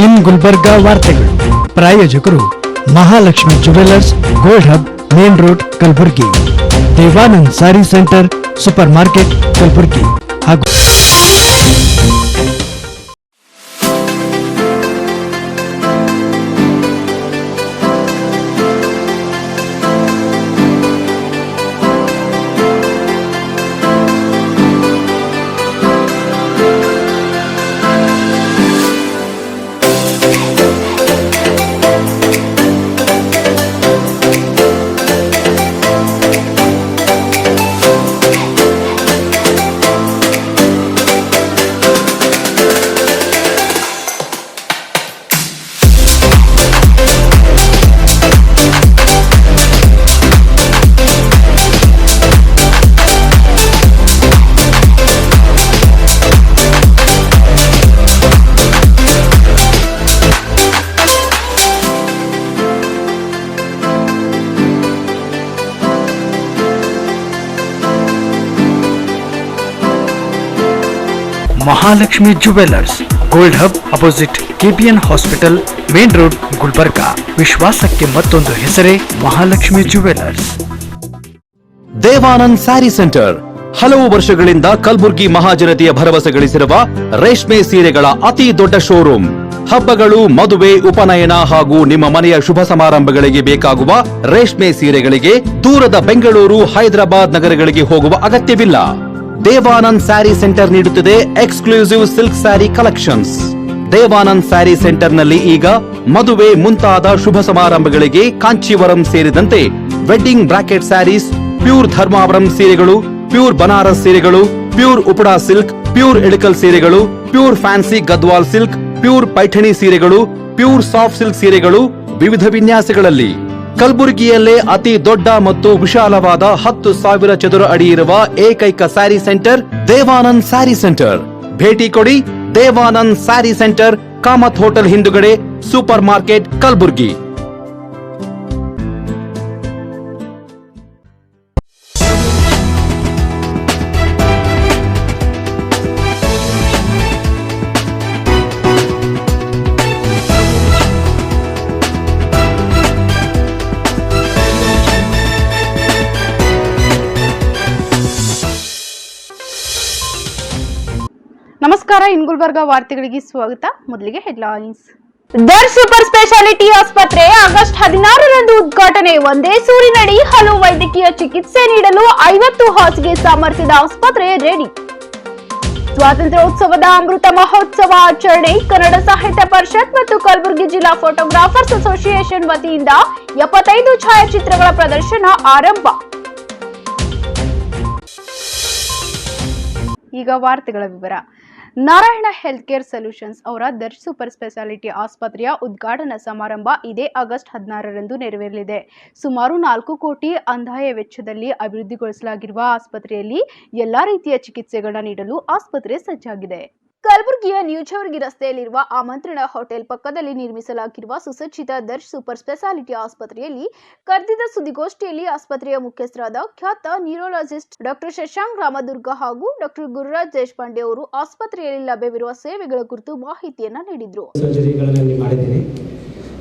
ಇನ್ ಗುಲ್ಬರ್ಗಾ ವಾರ್ತೆಗಳು ಪ್ರಾಯೋಜಕರು Mahalakshmi jewellers, gold hub, main road, Kalaburagi. Devanand sari centre, supermarket, Kalaburagi ಹಾಗೂ Mahalakshmi jewellers, gold hub, opposite KPN hospital, main road, Gulbarga. ವಿಶ್ವಾಸಕ್ಕೆ ಮತ್ತೊಂದು ಹೆಸರೇ ಮಹಾಲಕ್ಷ್ಮಿ ಜುವೆಲ್ಲರ್ಸ್. ದೇವಾನಂದ್ ಸ್ಯಾರಿ ಸೆಂಟರ್ ಹಲವು ವರ್ಷಗಳಿಂದ ಕಲಬುರಗಿ ಮಹಾಜನತೆಯ ಭರವಸೆ ಗಳಿಸಿರುವ ರೇಷ್ಮೆ ಸೀರೆಗಳ ಅತಿ ದೊಡ್ಡ ಶೋರೂಮ್. ಹಬ್ಬಗಳು, ಮದುವೆ, ಉಪನಯನ ಹಾಗೂ ನಿಮ್ಮ ಮನೆಯ ಶುಭ ಸಮಾರಂಭಗಳಿಗೆ ಬೇಕಾಗುವ ರೇಷ್ಮೆ ಸೀರೆಗಳಿಗೆ ದೂರದ ಬೆಂಗಳೂರು, ಹೈದರಾಬಾದ್ ನಗರಗಳಿಗೆ ಹೋಗುವ ಅಗತ್ಯವಿಲ್ಲ. ದೇವಾನಂದ್ ಸ್ಯಾರಿ ಸೆಂಟರ್ ನೀಡುತ್ತಿದೆ exclusive silk sari collections. Devanand sari centre ನಲ್ಲಿ ಈಗ ಮದುವೆ ಮುಂತಾದ ಶುಭ ಸಮಾರಂಭಗಳಿಗೆ ಕಾಂಚೀವರಂ ಸೇರಿದಂತೆ wedding brocade saris, pure Dharmavaram ಸೀರೆಗಳು, ಪ್ಯೂರ್ ಬನಾರಸ್ ಸೀರೆಗಳು, pure Uppada silk, pure Ilkal ಸೀರೆಗಳು, pure fancy Gadwal silk, pure Paithani ಸೀರೆಗಳು, ಪ್ಯೂರ್ ಸಾಫ್ಟ್ ಸಿಲ್ಕ್ ಸೀರೆಗಳು ವಿವಿಧ ವಿನ್ಯಾಸಗಳಲ್ಲಿ. ಕಲಬುರಗಿಯಲ್ಲೇ ಅತಿ ದೊಡ್ಡ ಮತ್ತು ವಿಶಾಲವಾದ 10,000 ಚದುರ ಅಡಿ ಇರುವ ಏಕೈಕ ಸ್ಯಾರಿ ಸೆಂಟರ್ ದೇವಾನಂದ್ ಸ್ಯಾರಿ ಸೆಂಟರ್. ಭೇಟಿ ಕೊಡಿ. ದೇವಾನಂದ್ ಸ್ಯಾರಿ ಸೆಂಟರ್, ಕಾಮತ್ ಹೋಟೆಲ್ ಹಿಂದುಗಡೆ, ಸೂಪರ್ ಮಾರ್ಕೆಟ್, ಕಲಬುರಗಿ. ನಮಸ್ಕಾರ, ಇನ್ ಗುಲ್ಬರ್ಗಾ ವಾರ್ತೆಗಳಿಗೆ ಸ್ವಾಗತ. ಮೊದಲಿಗೆ ಹೆಡ್ಲೈನ್ಸ್. ದರ್ಶ್ ಸೂಪರ್ ಸ್ಪೆಷಾಲಿಟಿ ಆಸ್ಪತ್ರೆ ಆಗಸ್ಟ್ 16ರಂದು ಉದ್ಘಾಟನೆ. ಒಂದೇ ಸೂರಿನಡಿ ಹಲವು ವೈದ್ಯಕೀಯ ಚಿಕಿತ್ಸೆ ನೀಡಲು 50 ಹಾಸಿಗೆ ಸಾಮರ್ಥ್ಯದ ಆಸ್ಪತ್ರೆ ರೆಡಿ. ಸ್ವಾತಂತ್ರ್ಯೋತ್ಸವದ ಅಮೃತ ಮಹೋತ್ಸವ ಆಚರಣೆ. ಕನ್ನಡ ಸಾಹಿತ್ಯ ಪರಿಷತ್ ಮತ್ತು ಕಲಬುರಗಿ ಜಿಲ್ಲಾ ಫೋಟೋಗ್ರಾಫರ್ಸ್ ಅಸೋಸಿಯೇಷನ್ ವತಿಯಿಂದ 75 ಛಾಯಾಚಿತ್ರಗಳ ಪ್ರದರ್ಶನ ಆರಂಭ. ಈಗ ವಾರ್ತೆಗಳ ವಿವರ. ನಾರಾಯಣ ಹೆಲ್ತ್ ಕೇರ್ ಸೊಲ್ಯೂಷನ್ಸ್ ಅವರ ದರ್ಶ್ ಸೂಪರ್ ಸ್ಪೆಷಾಲಿಟಿ ಆಸ್ಪತ್ರೆಯ ಉದ್ಘಾಟನಾ ಸಮಾರಂಭ ಇದೇ ಆಗಸ್ಟ್ 16ರಂದು ನೆರವೇರಲಿದೆ. ಸುಮಾರು 4 ಕೋಟಿ ಅಂದಾಯ ವೆಚ್ಚದಲ್ಲಿ ಅಭಿವೃದ್ಧಿಗೊಳಿಸಲಾಗಿರುವ ಆಸ್ಪತ್ರೆಯಲ್ಲಿ ಎಲ್ಲಾ ರೀತಿಯ ಚಿಕಿತ್ಸೆಗಳನ್ನು ನೀಡಲು ಆಸ್ಪತ್ರೆ ಸಜ್ಜಾಗಿದೆ. ಕಲಬುರಗಿಯ ನ್ಯೂ ಚೌರ್ಗಿ ರಸ್ತೆಯಲ್ಲಿರುವ ಆಮಂತ್ರಣ ಹೋಟೆಲ್ ಪಕ್ಕದಲ್ಲಿ ನಿರ್ಮಿಸಲಾಗಿರುವ ಸುಸಜ್ಜಿತ ದರ್ಶ್ ಸೂಪರ್ ಸ್ಪೆಷಾಲಿಟಿ ಆಸ್ಪತ್ರೆಯಲ್ಲಿ ಕರೆದಿದ್ದ ಸುದ್ದಿಗೋಷ್ಠಿಯಲ್ಲಿ ಆಸ್ಪತ್ರೆಯ ಮುಖ್ಯಸ್ಥರಾದ ಖ್ಯಾತ ನ್ಯೂರೋಲಾಜಿಸ್ಟ್ ಡಾಕ್ಟರ್ ಶಶಾಂಕ್ ರಾಮದುರ್ಗ ಹಾಗೂ ಡಾಕ್ಟರ್ ಗುರುರಾಜ್ ದೇಶಪಾಂಡೆ ಅವರು ಆಸ್ಪತ್ರೆಯಲ್ಲಿ ಲಭ್ಯವಿರುವ ಸೇವೆಗಳ ಕುರಿತು ಮಾಹಿತಿಯನ್ನ ನೀಡಿದರು. ಸರ್ಜರಿಗಳನ್ನು ಮಾಡಿದ್ದೀನಿ.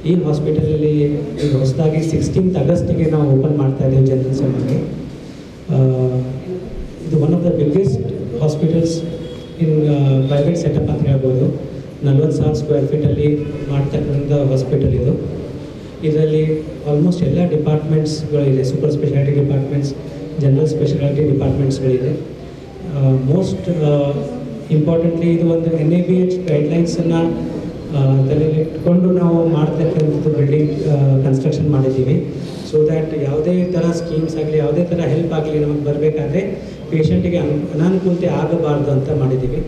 ಈ ಹಾಸ್ಪಿಟಲಲ್ಲಿ ಹೊಸದಾಗಿ 16th ಆಗಸ್ಟ್ಗೆ ನಾವು ಓಪನ್ ಮಾಡ್ತಾ ಇದ್ದೇವೆ ಜನರಲ್ ಸೆಂಟರ್ಗೆ. ಇದು one of the biggest hospitals in private setup ಅಂತ ಹೇಳ್ಬೋದು. 40,000 ಸ್ಕ್ವೇರ್ ಫೀಟಲ್ಲಿ ಮಾಡ್ತಕ್ಕಂಥ ಹಾಸ್ಪಿಟಲ್ ಇದು. ಇದರಲ್ಲಿ ಆಲ್ಮೋಸ್ಟ್ ಎಲ್ಲ ಡಿಪಾರ್ಟ್ಮೆಂಟ್ಸ್ಗಳಿದೆ. Super speciality departments, general speciality ಡಿಪಾರ್ಟ್ಮೆಂಟ್ಸ್ಗಳಿದೆ. ಮೋಸ್ಟ್ ಇಂಪಾರ್ಟೆಂಟ್ಲಿ ಇದು ಒಂದು NABH ಗೈಡ್ಲೈನ್ಸನ್ನು ತಲೆಯಲ್ಲಿ ಇಟ್ಕೊಂಡು ನಾವು ಮಾಡ್ತಕ್ಕಂಥದ್ದು ಬಿಲ್ಡಿಂಗ್ ಕನ್ಸ್ಟ್ರಕ್ಷನ್ ಮಾಡಿದ್ದೀವಿ. ಸೊ ದ್ಯಾಟ್ ಯಾವುದೇ ಥರ ಸ್ಕೀಮ್ಸ್ ಆಗಲಿ, ಯಾವುದೇ ಥರ ಹೆಲ್ಪ್ ಆಗಲಿ ನಮಗೆ ಬರಬೇಕಾದ್ರೆ ಪೇಷಂಟಿಗೆ ಅನಾನುಕೂಲತೆ ಆಗಬಾರ್ದು ಅಂತ ಮಾಡಿದ್ದೀವಿ.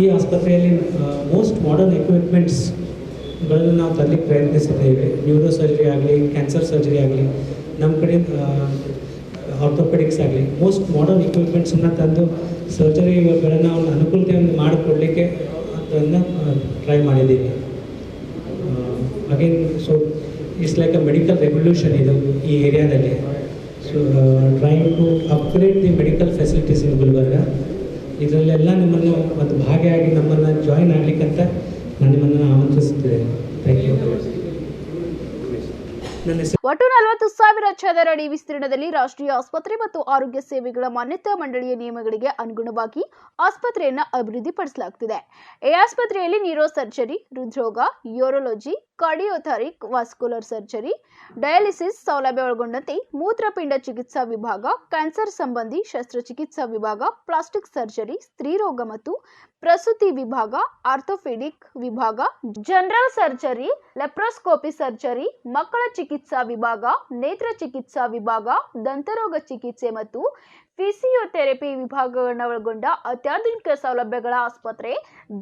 ಈ ಆಸ್ಪತ್ರೆಯಲ್ಲಿ ಮೋಸ್ಟ್ ಮಾಡರ್ನ್ ಎಕ್ವಿಪ್ಮೆಂಟ್ಸ್ಗಳನ್ನು ನಾವು ತರಲಿಕ್ಕೆ ಪ್ರಯತ್ನಿಸಿದ್ದೇವೆ. ನ್ಯೂರೋ ಸರ್ಜರಿ ಆಗಲಿ, ಕ್ಯಾನ್ಸರ್ ಸರ್ಜರಿ ಆಗಲಿ, ನಮ್ಮ ಕಡೆ ಆರ್ಥೋಪೆಡಿಕ್ಸ್ ಆಗಲಿ ಮೋಸ್ಟ್ ಮಾಡರ್ನ್ ಎಕ್ವಿಪ್ಮೆಂಟ್ಸನ್ನು ತಂದು ಸರ್ಜರಿಗಳನ್ನು ಒಂದು ಅನುಕೂಲತೆಯನ್ನು ಮಾಡಿಕೊಡ್ಲಿಕ್ಕೆ ಅದನ್ನು ಟ್ರೈ ಮಾಡಿದ್ದೀವಿ. Again so it's like a medical revolution ಇದು ಈ ಏರಿಯಾದಲ್ಲಿ. So trying to upgrade the medical facilities in Gulbarga. ಇದರಲ್ಲೆಲ್ಲ ನಿಮ್ಮನ್ನು ಒಂದು ಭಾಗಿಯಾಗಿ ನಮ್ಮನ್ನು ಜಾಯಿನ್ ಆಗಲಿಕ್ಕಂತ ನಾನು ನಿಮ್ಮನ್ನು ಆಮಂತ್ರಿಸ್ತೀನಿ. ಒಟ್ಟು 40,000 ಚದರಡಿ ವಿಸ್ತೀರ್ಣದಲ್ಲಿ ರಾಷ್ಟ್ರೀಯ ಆಸ್ಪತ್ರೆ ಮತ್ತು ಆರೋಗ್ಯ ಸೇವೆಗಳ ಮಾನ್ಯತಾ ಮಂಡಳಿಯ ನಿಯಮಗಳಿಗೆ ಅನುಗುಣವಾಗಿ ಆಸ್ಪತ್ರೆಯನ್ನು ಅಭಿವೃದ್ಧಿಪಡಿಸಲಾಗುತ್ತಿದೆ. ಈ ಆಸ್ಪತ್ರೆಯಲ್ಲಿ ನ್ಯೂರೋ ಸರ್ಜರಿ, ಹೃದ್ರೋಗ, ಯೂರಾಲಜಿ, ಕಾರ್ಡಿಯೋಥಾರಿಕ್ ವಾಸ್ಕುಲರ್ ಸರ್ಜರಿ, ಡಯಾಲಿಸಿಸ್ ಸೌಲಭ್ಯ ಒಳಗೊಂಡಂತೆ ಮೂತ್ರಪಿಂಡ ಚಿಕಿತ್ಸಾ ವಿಭಾಗ, ಕ್ಯಾನ್ಸರ್ ಸಂಬಂಧಿ ಶಸ್ತ್ರಚಿಕಿತ್ಸಾ ವಿಭಾಗ, ಪ್ಲಾಸ್ಟಿಕ್ ಸರ್ಜರಿ, ಸ್ತ್ರೀರೋಗ ಮತ್ತು ಪ್ರಸೂತಿ ವಿಭಾಗ, ಆರ್ಥೋಪೆಡಿಕ್ ವಿಭಾಗ, ಜನರಲ್ ಸರ್ಜರಿ, ಲೆಪ್ರೋಸ್ಕೋಪಿ ಸರ್ಜರಿ, ಮಕ್ಕಳ ಚಿಕಿತ್ಸಾ ವಿಭಾಗ, ನೇತ್ರ ಚಿಕಿತ್ಸಾ ವಿಭಾಗ, ದಂತರೋಗ ಚಿಕಿತ್ಸೆ ಮತ್ತು ಫಿಸಿಯೋಥೆರಪಿ ವಿಭಾಗಗಳನ್ನು ಒಳಗೊಂಡ ಅತ್ಯಾಧುನಿಕ ಸೌಲಭ್ಯಗಳ ಆಸ್ಪತ್ರೆ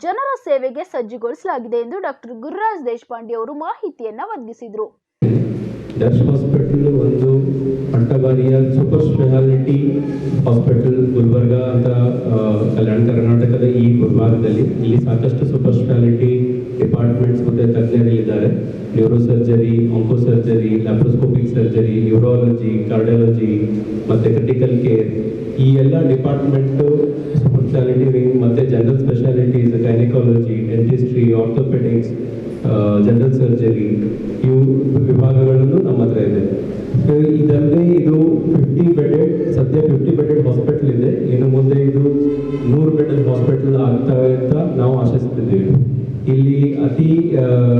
ಜನರ ಸೇವೆಗೆ ಸಜ್ಜುಗೊಳಿಸಲಾಗಿದೆ ಎಂದು ಡಾಕ್ಟರ್ ಗುರುರಾಜ್ ದೇಶಪಾಂಡೆ ಅವರು ಮಾಹಿತಿಯನ್ನ ಒದಗಿಸಿದರು. ಡಚ್ ಹಾಸ್ಪಿಟಲ್ ಒಂದು ಅಂಟಗಾರಿಯ ಸೂಪರ್ ಸ್ಪೆಷಾಲಿಟಿ ಹಾಸ್ಪಿಟಲ್ ಗುಲ್ಬರ್ಗ ಅಂತ ಕಲ್ಯಾಣ ಕರ್ನಾಟಕದ ಈ ವಿಭಾಗದಲ್ಲಿ ಇಲ್ಲಿ ಸಾಕಷ್ಟು ಸೂಪರ್ ಸ್ಪೆಷಾಲಿಟಿ ಡಿಪಾರ್ಟ್ಮೆಂಟ್ಸ್ ಮತ್ತು ತಜ್ಞರಿದ್ದಾರೆ. Neuro surgery, onco surgery, laparoscopic surgery, urology, cardiology ಮತ್ತು ಕ್ರಿಟಿಕಲ್ ಕೇರ್ ಈ ಎಲ್ಲ ಡಿಪಾರ್ಟ್ಮೆಂಟು ಸೂಪರ್ ಸ್ಪೆಷಾಲಿಟಿ ವಿಂಗ್ ಮತ್ತು general specialities, gynaecology, dentistry, orthopaedics, general surgery ಇವು ವಿಭಾಗಗಳನ್ನು ನಮ್ಮ ಹತ್ರ ಇದೆ. ಇದಲ್ಲದೆ ಇದು 50 ಬೆಡೆಡ್ ಸದ್ಯ 50 ಬೆಡೆಡ್ ಹಾಸ್ಪಿಟಲ್ ಇದೆ. ಇನ್ನು ಮುಂದೆ ಇದು 100 ಬೆಡೆಡ್ ಹಾಸ್ಪಿಟಲ್ ಆಗ್ತವೆ ಅಂತ ನಾವು ಆಶಿಸ್ತಿದ್ದೀವಿ. ಇಲ್ಲಿ ಅತಿ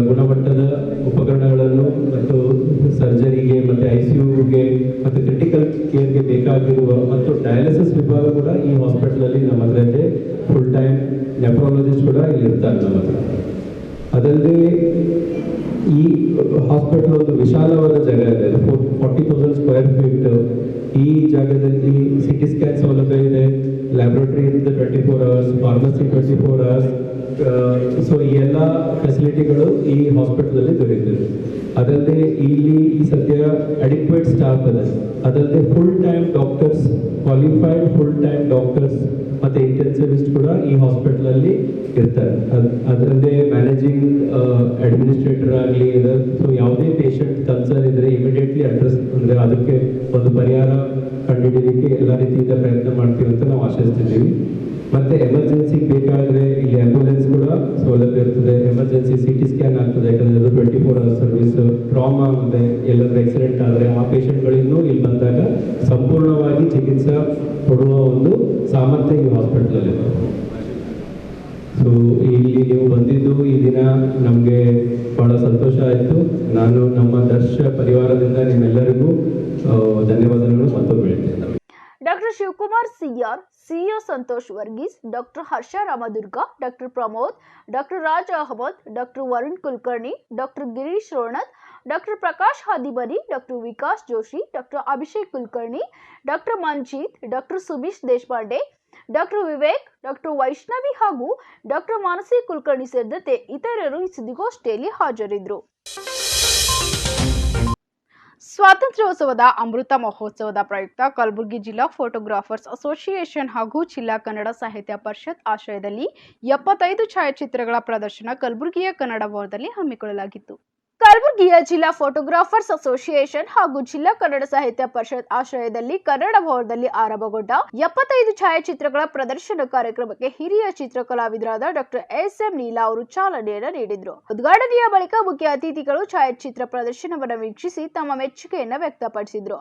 ಗುಣಮಟ್ಟದ ಉಪಕರಣಗಳನ್ನು ಮತ್ತು ಸರ್ಜರಿಗೆ ಮತ್ತು ICUಗೆ ಮತ್ತು ಕ್ರಿಟಿಕಲ್ ಕೇರ್ಗೆ ಬೇಕಾಗಿರುವ ಮತ್ತು ಡಯಾಲಿಸಿಸ್ ವಿಭಾಗ ಕೂಡ ಈ ಹಾಸ್ಪಿಟಲಲ್ಲಿ ನಮ್ಮ ಹತ್ರ ಇದೆ. ಫುಲ್ ಟೈಮ್ ನೆಫ್ರಾಲಜಿಸ್ಟ್ ಕೂಡ ಇಲ್ಲಿ ಇರ್ತಾರೆ ನಮ್ಮ ಹತ್ರ. ಅದಲ್ಲದೆ ಈ ಹಾಸ್ಪಿಟಲ್ ಒಂದು ವಿಶಾಲವಾದ ಜಾಗ ಇದೆ. 40,000 ಸ್ಕ್ವೇರ್ ಫೀಟ್. ಈ ಜಾಗದಲ್ಲಿ CT ಸ್ಕ್ಯಾನ್ ಸೌಲಭ್ಯ ಇದೆ, ಲ್ಯಾಬ್ರೇಟರಿ ಇರುತ್ತೆ 24 ಅವರ್ಸ್, ಫಾರ್ಮಸಿ 24 ಅವರ್ಸ್. ಸೊ ಈ ಎಲ್ಲ ಫೆಸಿಲಿಟಿಗಳು ಈ ಹಾಸ್ಪಿಟಲಲ್ಲಿ ದೊರೆಯುತ್ತದೆ. ಅದಲ್ಲದೆ ಇಲ್ಲಿ ಈ ಸದ್ಯ ಅಡಿಕ್ವೇಟ್ ಸ್ಟಾಫ್ ಇದೆ. ಅದಲ್ಲದೆ full time doctors, qualified full time doctors ಮತ್ತು ಇಂಟೆನ್ಸಿವಿಸ್ಟ್ ಕೂಡ ಈ ಹಾಸ್ಪಿಟಲಲ್ಲಿ ಇರ್ತಾರೆ. ಅದರಲ್ಲದೆ ಮ್ಯಾನೇಜಿಂಗ್ ಅಡ್ಮಿನಿಸ್ಟ್ರೇಟರ್ ಆಗಲಿ ಇದೆ. ಸೊ ಯಾವುದೇ ಪೇಷಂಟ್ ಕನ್ಸರ್ನ್ ಇದ್ದರೆ ಇಮಿಡಿಯೇಟ್ಲಿ ಅಡ್ರೆಸ್ ಅಂದರೆ ಅದಕ್ಕೆ ಒಂದು ಪರಿಹಾರ ಕಂಡುಹಿಡಿಯಲಿಕ್ಕೆ ಎಲ್ಲ ರೀತಿಯಿಂದ ಪ್ರಯತ್ನ ಮಾಡ್ತೀವಿ ಅಂತ ನಾವು ಆಶಿಸ್ತಿದ್ದೀವಿ. ಮತ್ತು ಎಮರ್ಜೆನ್ಸಿಗೆ ಬೇಕಾದರೆ ಇಲ್ಲಿ ಆಂಬ್ಯುಲೆನ್ಸ್ ಕೂಡ ಸೌಲಭ್ಯ ಇರ್ತದೆ. ಎಮರ್ಜೆನ್ಸಿ CT ಸ್ಕ್ಯಾನ್ ಆಗ್ತದೆ, ಯಾಕಂದರೆ ಅದು 24 ಅವರ್ಸ್ ಸರ್ವಿಸ್. ಟ್ರಾಮಾ ಅಂದರೆ ಎಲ್ಲಾದರೂ ಆಕ್ಸಿಡೆಂಟ್ ಆದರೆ ಆ ಪೇಷಂಟ್ಗಳಿಗೂ ಇಲ್ಲಿ ಬಂದಾಗ ಸಂಪೂರ್ಣವಾಗಿ ಚಿಕಿತ್ಸೆ ಕೊಡುವ ಒಂದು ಸಾಮರ್ಥ್ಯ ಈ ಹಾಸ್ಪಿಟಲಲ್ಲಿದೆ. ಸೊ ಇಲ್ಲಿ ನೀವು ಬಂದಿದ್ದು ಈ ದಿನ ನಮಗೆ ಬಹಳ ಸಂತೋಷ ಆಯಿತು. ನಾನು ನಮ್ಮ ದರ್ಶ ಪರಿವಾರದಿಂದ ನಿಮ್ಮೆಲ್ಲರಿಗೂ ಧನ್ಯವಾದಗಳು ಮತ್ತೊಮ್ಮೆ ಹೇಳ್ತೇನೆ. Doctor Shivakumar CR, CEO Santosh Varghese, doctor Harsha Ramadurga, doctor Pramod, doctor Raj Ahmed, doctor Varun Kulkarni, doctor Girish Ronath, doctor Prakash Hadibari, doctor Vikas Joshi, doctor Abhishek Kulkarni, doctor Manjeet, doctor Subhish Deshpande, doctor Vivek, doctor Vaishnavi ಹಾಗೂ ಡಾಕ್ಟರ್ ಮಾನಸಿ ಕುಲಕರ್ಣಿ ಸೇರಿದಂತೆ ಇತರರು ಈ ಸುದ್ದಿಗೋಷ್ಠಿಯಲ್ಲಿ ಹಾಜರಿದ್ದರು. ಸ್ವಾತಂತ್ರ್ಯೋತ್ಸವದ ಅಮೃತ ಮಹೋತ್ಸವದ ಪ್ರಯುಕ್ತ ಕಲಬುರಗಿ ಜಿಲ್ಲಾ ಫೋಟೋಗ್ರಾಫರ್ಸ್ ಅಸೋಸಿಯೇಷನ್ ಹಾಗೂ ಜಿಲ್ಲಾ ಕನ್ನಡ ಸಾಹಿತ್ಯ ಪರಿಷತ್ ಆಶ್ರಯದಲ್ಲಿ 75 ಛಾಯಾಚಿತ್ರಗಳ ಪ್ರದರ್ಶನ ಕಲಬುರಗಿಯ ಕನ್ನಡ ಭವನದಲ್ಲಿ ಹಮ್ಮಿಕೊಳ್ಳಲಾಗಿತ್ತು. ಕಲಬುರಗಿಯ ಜಿಲ್ಲಾ ಫೋಟೋಗ್ರಾಫರ್ಸ್ ಅಸೋಸಿಯೇಷನ್ ಹಾಗೂ ಜಿಲ್ಲಾ ಕನ್ನಡ ಸಾಹಿತ್ಯ ಪರಿಷತ್ ಆಶ್ರಯದಲ್ಲಿ ಕನ್ನಡ ಭವನದಲ್ಲಿ ಆರಂಭಗೊಂಡ 75 ಛಾಯಾಚಿತ್ರಗಳ ಪ್ರದರ್ಶನ ಕಾರ್ಯಕ್ರಮಕ್ಕೆ ಹಿರಿಯ ಚಿತ್ರಕಲಾವಿದರಾದ ಡಾಕ್ಟರ್ SM ನೀಲಾ ಅವರು ಚಾಲನೆಯನ್ನು ನೀಡಿದರು. ಉದ್ಘಾಟನೆಯ ಬಳಿಕ ಮುಖ್ಯ ಅತಿಥಿಗಳು ಛಾಯಾಚಿತ್ರ ಪ್ರದರ್ಶನವನ್ನು ವೀಕ್ಷಿಸಿ ತಮ್ಮ ಮೆಚ್ಚುಗೆಯನ್ನು ವ್ಯಕ್ತಪಡಿಸಿದರು.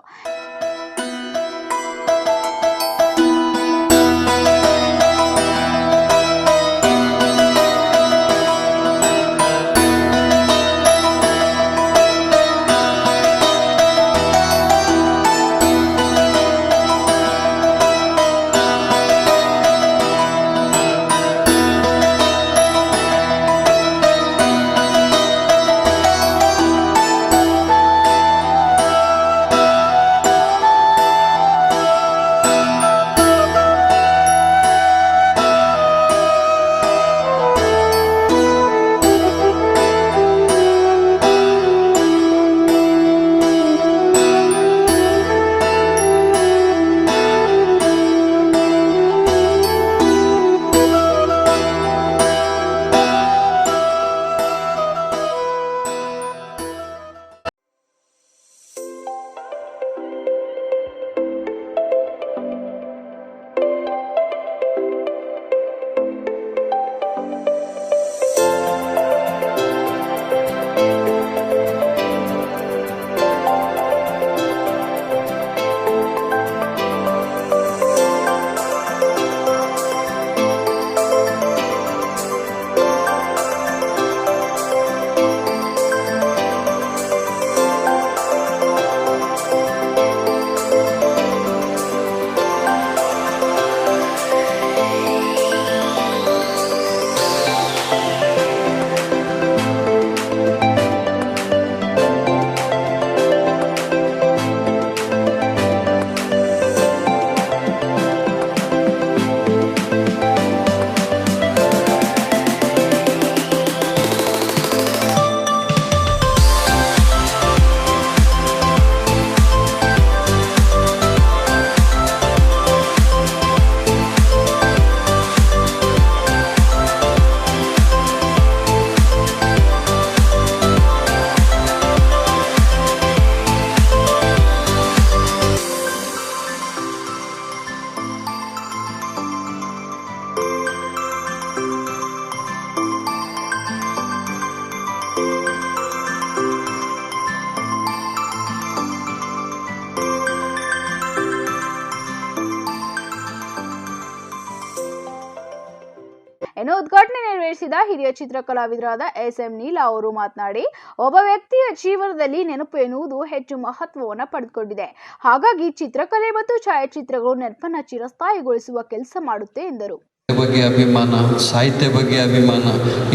ಆಗಮಿಸಿದ ಹಿರಿಯ ಚಿತ್ರಕಲಾವಿದರಾದ ಎಸ್.ಎಂ. ನೀಲಾ ಅವರು ಮಾತನಾಡಿ, ಒಬ್ಬ ವ್ಯಕ್ತಿಯ ಜೀವನದಲ್ಲಿ ನೆನಪು ಎನ್ನುವುದು ಹೆಚ್ಚು ಮಹತ್ವವನ್ನು ಪಡೆದುಕೊಂಡಿದೆ. ಹಾಗಾಗಿ ಚಿತ್ರಕಲೆ ಮತ್ತು ಛಾಯಾಚಿತ್ರಗಳು ನೆನಪನ್ನು ಚಿರಸ್ಥಾಯಿಗೊಳಿಸುವ ಕೆಲಸ ಮಾಡುತ್ತೆ ಎಂದರು. ಬಗ್ಗೆ ಅಭಿಮಾನ, ಸಾಹಿತ್ಯ ಬಗ್ಗೆ ಅಭಿಮಾನ